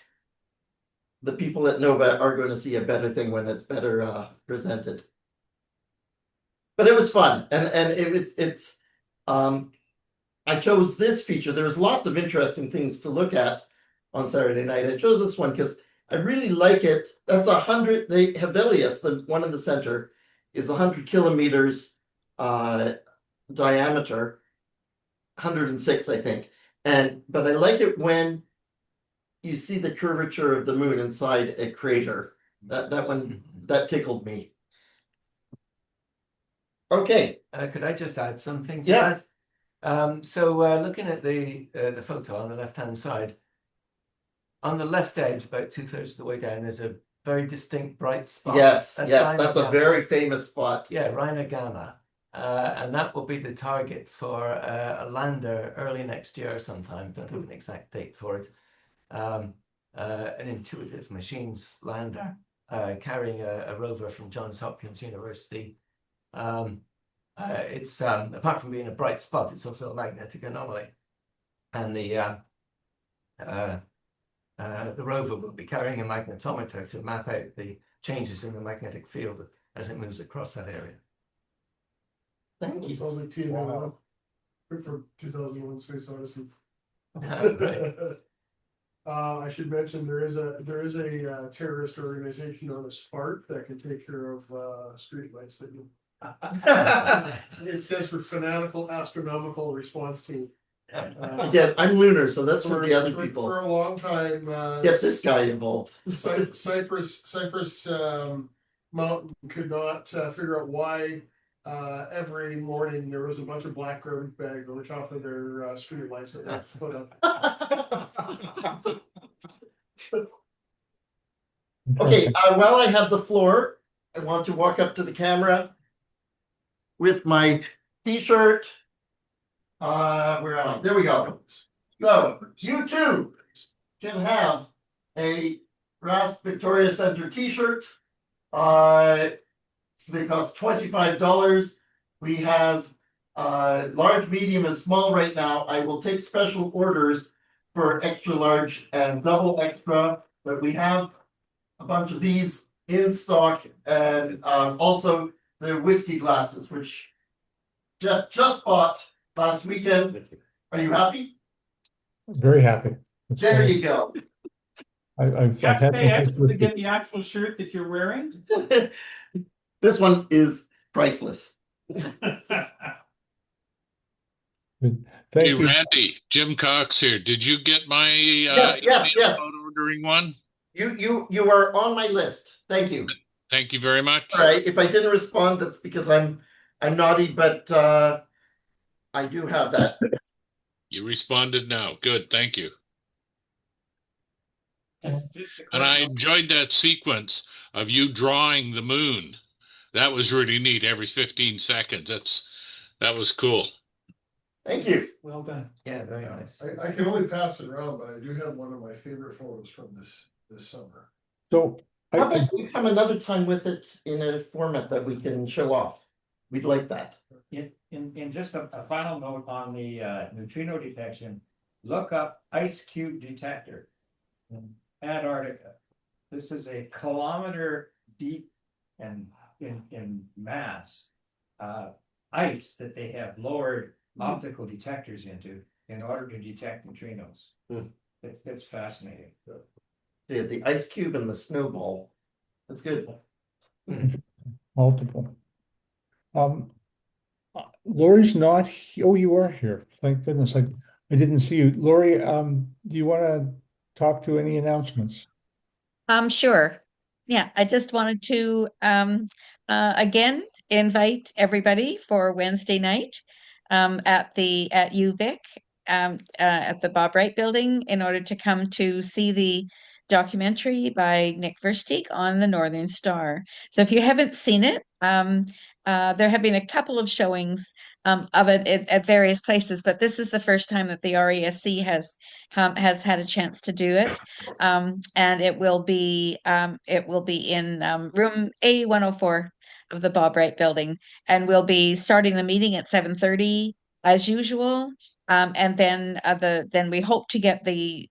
the people at Nova are going to see a better thing when it's better presented. But it was fun, and it's I chose this feature. There's lots of interesting things to look at on Saturday night. I chose this one because I really like it. That's 100. The Hevelius, the one in the center, is 100 kilometers diameter, 106, I think. But I like it when you see the curvature of the moon inside a crater. That one that tickled me. Okay. Could I just add something to Yeah. that? So looking at the photo on the left-hand side, on the left edge, about 2/3 of the way down, there's a very distinct bright spot. Yes, That's that's a Gamma. very famous spot. Yeah, Rhino Gamma. And that will be the target for a lander early next year sometime. Don't have an exact date for it. An Intuitive Machines lander carrying a rover from Johns Hopkins University. It's apart from being a bright spot, it's also a magnetic anomaly, and the rover will be carrying a magnetometer to map out the changes in the magnetic field as it moves across that area. Thank you. Sounds like TMA for 2001: Space Odyssey. Right. I should mention there is a terrorist organization known as FART that can take care of streetlights that you. It stands for Fanatical Astronomical Response Team. Again, I'm lunar, so that's for the other people. For a long time. Get this guy involved. Cypress Mountain could not figure out why every morning there was a bunch of black garbage bags over top of their street lights that they had to put up. Okay, while I have the floor, I want to walk up to the camera with my t-shirt. Where am I? There we go. So you too can have a RASC Victoria Center t-shirt. They cost $25. We have large, medium, and small right now. I will take special orders for extra large and double extra, but we have a bunch of these in stock, and also the whiskey glasses, which Jeff just bought last weekend. Are you happy? Very happy. It's There fine. you go. I've You have to had pay this extra to whiskey. get the actual shirt that you're wearing. This one is priceless. Thank Hey, you. Randy, Jim Cox here. Did you get my Yeah. email about ordering one? You are on my list. Thank you. Thank you very much. All right. If I didn't respond, that's because I'm naughty, but I do have that. You responded now. Good, thank you. Just And I enjoyed that sequence of you drawing the moon. That was really neat. Every 15 seconds. That was cool. Thank you. Well done. Yeah, very nice. I can only pass it around, but I do have one of my favorite photos from this summer. So How about we come another time with it in a format that we can show off? We'd like that. In just a final note on the neutrino detection, look up ice cube detector in Antarctica. This is a kilometer deep and in mass ice that they have lowered optical detectors into in order to detect neutrinos. It's fascinating. Yeah, the ice cube and the snowball. That's good. multiple. Lauri's not, oh, you are here. Thank goodness. I didn't see you. Lauri, do you want to talk to any announcements? Sure. Yeah, I just wanted to again invite everybody for Wednesday night at UVic at the Bob Wright Building in order to come to see the documentary by Nick Versteeg on the Northern Star. So if you haven't seen it, there have been a couple of showings of it at various places, but this is the first time that the RASC has had a chance to do it, and it will be in room A104 of the Bob Wright Building, and we'll be starting the meeting at 7:30 as usual, and then we hope to get the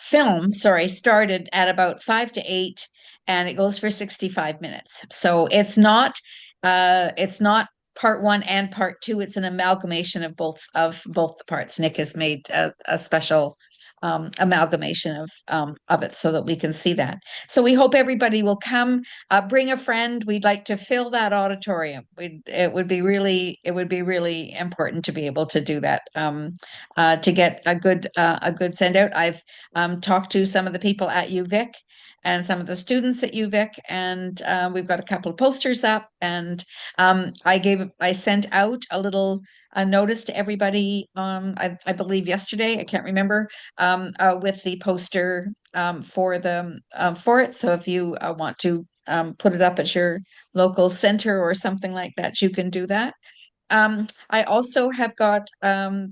film, started at about 5 to 8, and it goes for 65 minutes. So it's not part one and part two. It's an amalgamation of both the parts. Nick has made a special amalgamation of it so that we can see that. So we hope everybody will come. Bring a friend. We'd like to fill that auditorium. It would be really important to be able to do that. To get a good send out. I've talked to some of the people at UVic and some of the students at UVic, and we've got a couple of posters up, and I sent out a notice to everybody, I believe yesterday, I can't remember, with the poster for it. So if you want to put it up at your local center or something like that, you can do that. I also have got I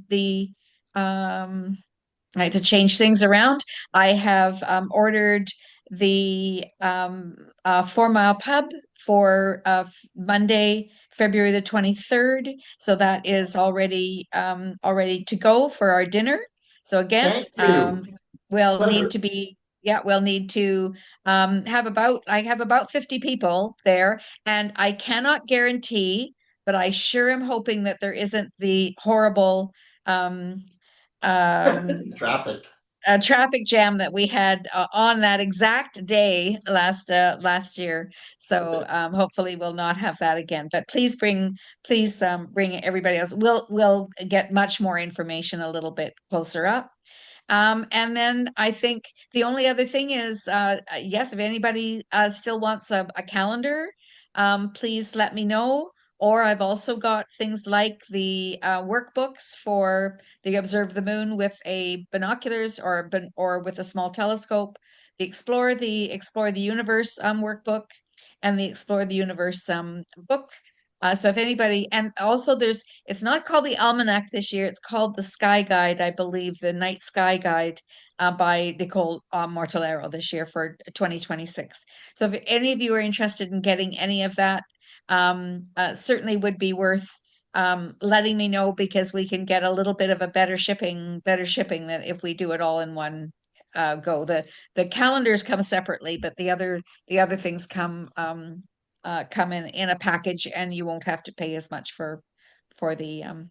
had to change things around. I have ordered the 4 Mile Pub for Monday, February the 23rd. So that is already to go for our dinner. So again, we'll need to have about 50 people there, and I cannot guarantee, but I sure am hoping that there isn't the horrible traffic jam that we had on that exact day last year. So hopefully we'll not have that again. But please bring everybody else. We'll get much more information a little bit closer up. And then I think the only other thing is, yes, if anybody still wants a calendar, please let me know. Or I've also got things like the workbooks for the Observe the Moon with a binoculars or with a small telescope, the Explore the Universe workbook, and the Explore the Universe book. So if anybody, and also it's not called the Almanac this year, it's called the Sky Guide, I believe, the Night Sky Guide by Nicole Mortellero this year for 2026. So if any of you are interested in getting any of that, certainly would be worth letting me know, because we can get a little bit of a better shipping than if we do it all in one go. The calendars come separately, but the other things come in a package, and you won't have to pay as much for the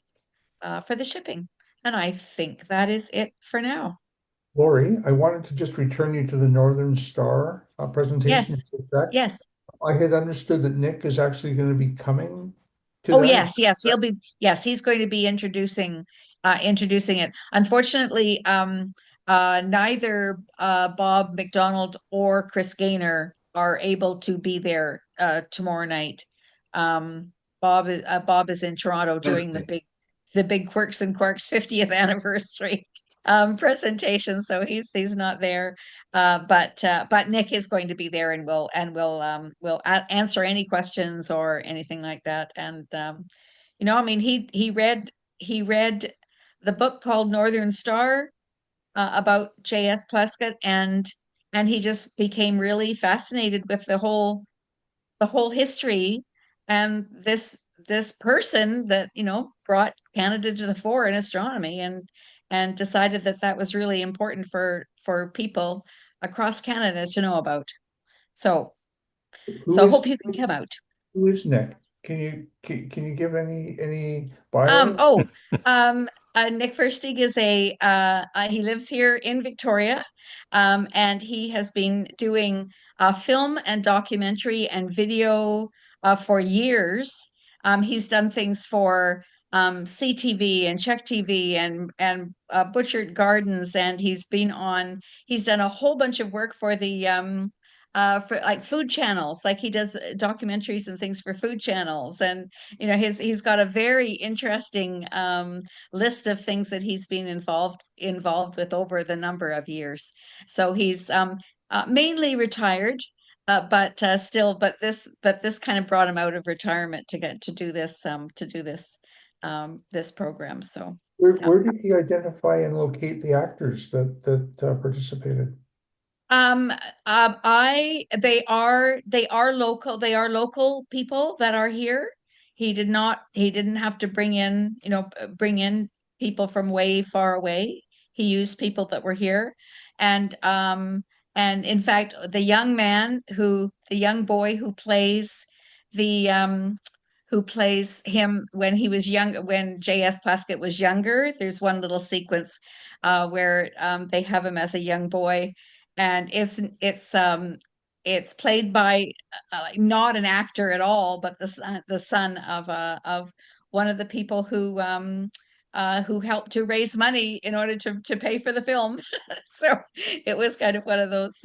shipping. And I think that is it for now. Lauri, I wanted to just return you to the Northern Star presentation. Yes. I had understood that Nick is actually going to be coming to Oh, that. yes, he's going to be introducing it. Unfortunately, neither Bob McDonald or Chris Gaynor are able to be there tomorrow night. Bob is in Toronto doing the big Quirks and Quarks 50th anniversary. presentation, so he's not there. But Nick is going to be there, and will answer any questions or anything like that. And I mean, he read the book called Northern Star about J.S. Plaskett, and he just became really fascinated with the whole history, and this person that brought Canada to the fore in astronomy, and decided that that was really important for people across Canada to know about. So Who so is hope you can come out. who is Nick? Can you give any bio? Oh, Nick Versteeg is he lives here in Victoria, and he has been doing film and documentary and video for years. He's done things for CTV and Czech TV and Butchered Gardens, and he's done a whole bunch of work for like food channels, like he does documentaries and things for food channels. And he's got a very interesting list of things that he's been involved with over the number of years. So he's mainly retired, but this kind of brought him out of retirement to get to do this program. So Where did he identify and locate the actors that participated? They are local people that are here. He didn't have to bring in people from way far away. He used people that were here. And in fact, the young boy who plays him when he was young, when J.S. Plaskett was younger. There's one little sequence where they have him as a young boy, and it's played by not an actor at all, but the son of one of the people who helped to raise money in order to pay for the film. So it was kind of one of those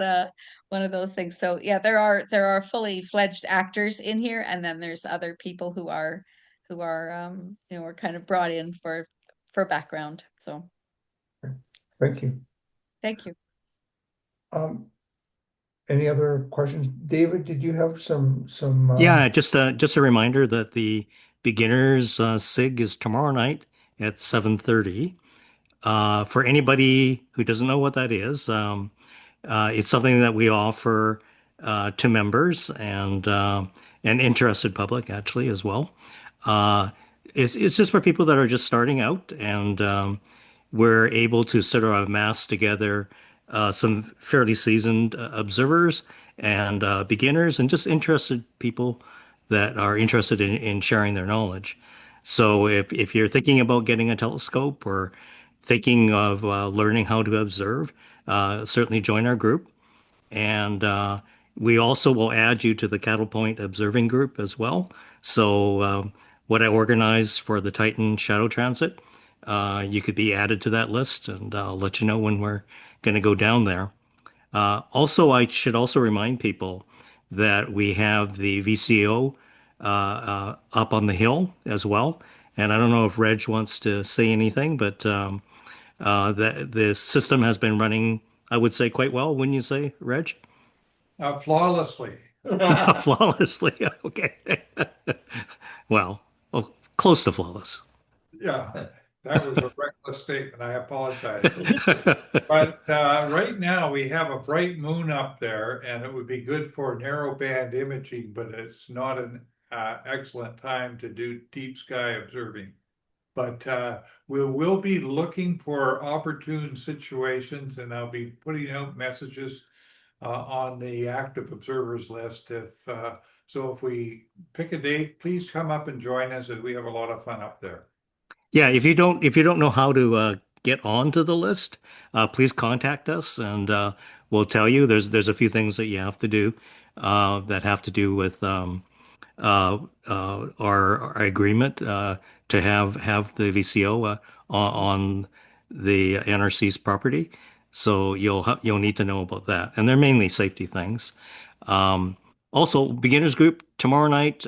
things. So yeah, there are fully fledged actors in here, and then there's other people who are kind of brought in for background. So Thank you. thank you. Any other questions? David, did you have some Yeah, just a reminder that the beginners SIG is tomorrow night at 7:30. For anybody who doesn't know what that is, it's something that we offer to members and interested public actually as well. It's just for people that are just starting out, and we're able to sort of amass together some fairly seasoned observers and beginners and just interested people that are interested in sharing their knowledge. So if you're thinking about getting a telescope or thinking of learning how to observe, certainly join our group. And we also will add you to the Cattle Point Observing Group as well. So what I organize for the Titan Shadow Transit, you could be added to that list, and I'll let you know when we're going to go down there. Also, I should also remind people that we have the VCO up on the hill as well. And I don't know if Reg wants to say anything, but the system has been running, I would say, quite well. Wouldn't you say, Reg? Flawlessly. Flawlessly. Okay. Well, close to flawless. Yeah, that was a reckless statement. I apologize. But right now we have a bright moon up there, and it would be good for narrowband imaging, but it's not an excellent time to do deep sky observing. But we will be looking for opportune situations, and I'll be putting out messages on the active observers list. If we pick a date, please come up and join us, and we have a lot of fun up there. Yeah, if you don't know how to get onto the list, please contact us, and we'll tell you. There's a few things that you have to do that have to do with our agreement to have the VCO on the NRC's property. So you'll need to know about that, and they're mainly safety things. Also, beginners group tomorrow night.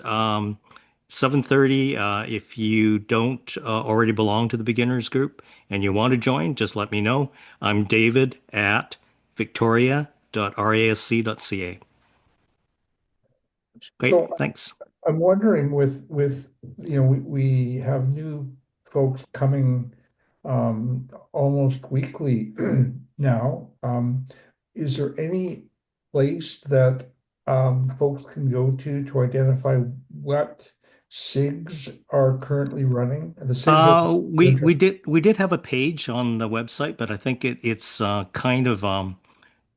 7:30. If you don't already belong to the beginners group and you want to join, just let me know. I'm David at victoria.rasc.ca. Great, So thanks. I'm wondering with we have new folks coming almost weekly now. Is there any place that folks can go to identify what SIGs are currently running? The SIGs We did have a page on the website, but I think it's kind of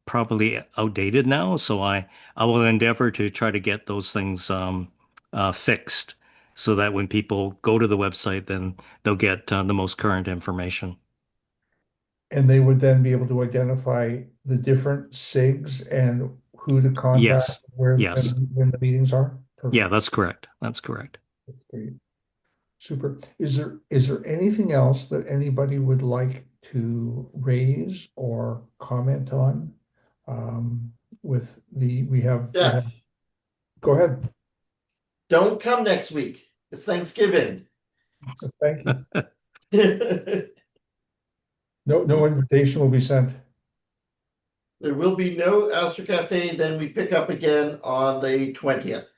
probably outdated now. So I will endeavor to try to get those things fixed so that when people go to the website, then they'll get the most current information. and they would then be able to identify the different SIGs and who to contact, Yes. where Yes. when the meetings are. Perfect. Yeah, that's correct. That's correct. That's great. Super. Is there anything else that anybody would like to raise or comment on? We have Jeff, go ahead. don't come next week. It's Thanksgiving. Thank you. No invitation will be sent. There will be no Astro Cafe, then we pick up again on the 20th.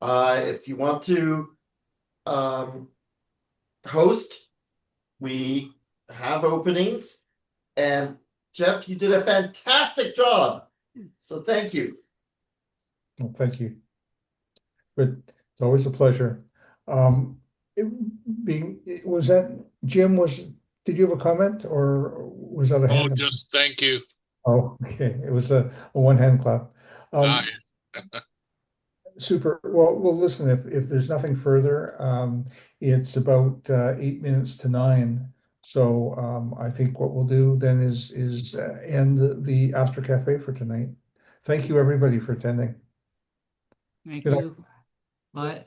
If you want to host, we have openings. And Jeff, you did a fantastic job. So thank you. Well, thank you. Good. It's always a pleasure. Was that Jim? Did you have a comment or was that a hand? Oh, just thank you. Oh, okay. It was a one-hand clap. Super. Well, listen, if there's nothing further, it's about 8 minutes to 9. So I think what we'll do then is end the Astro Cafe for tonight. Thank you, everybody, for attending. Thank Good night. you. Bye.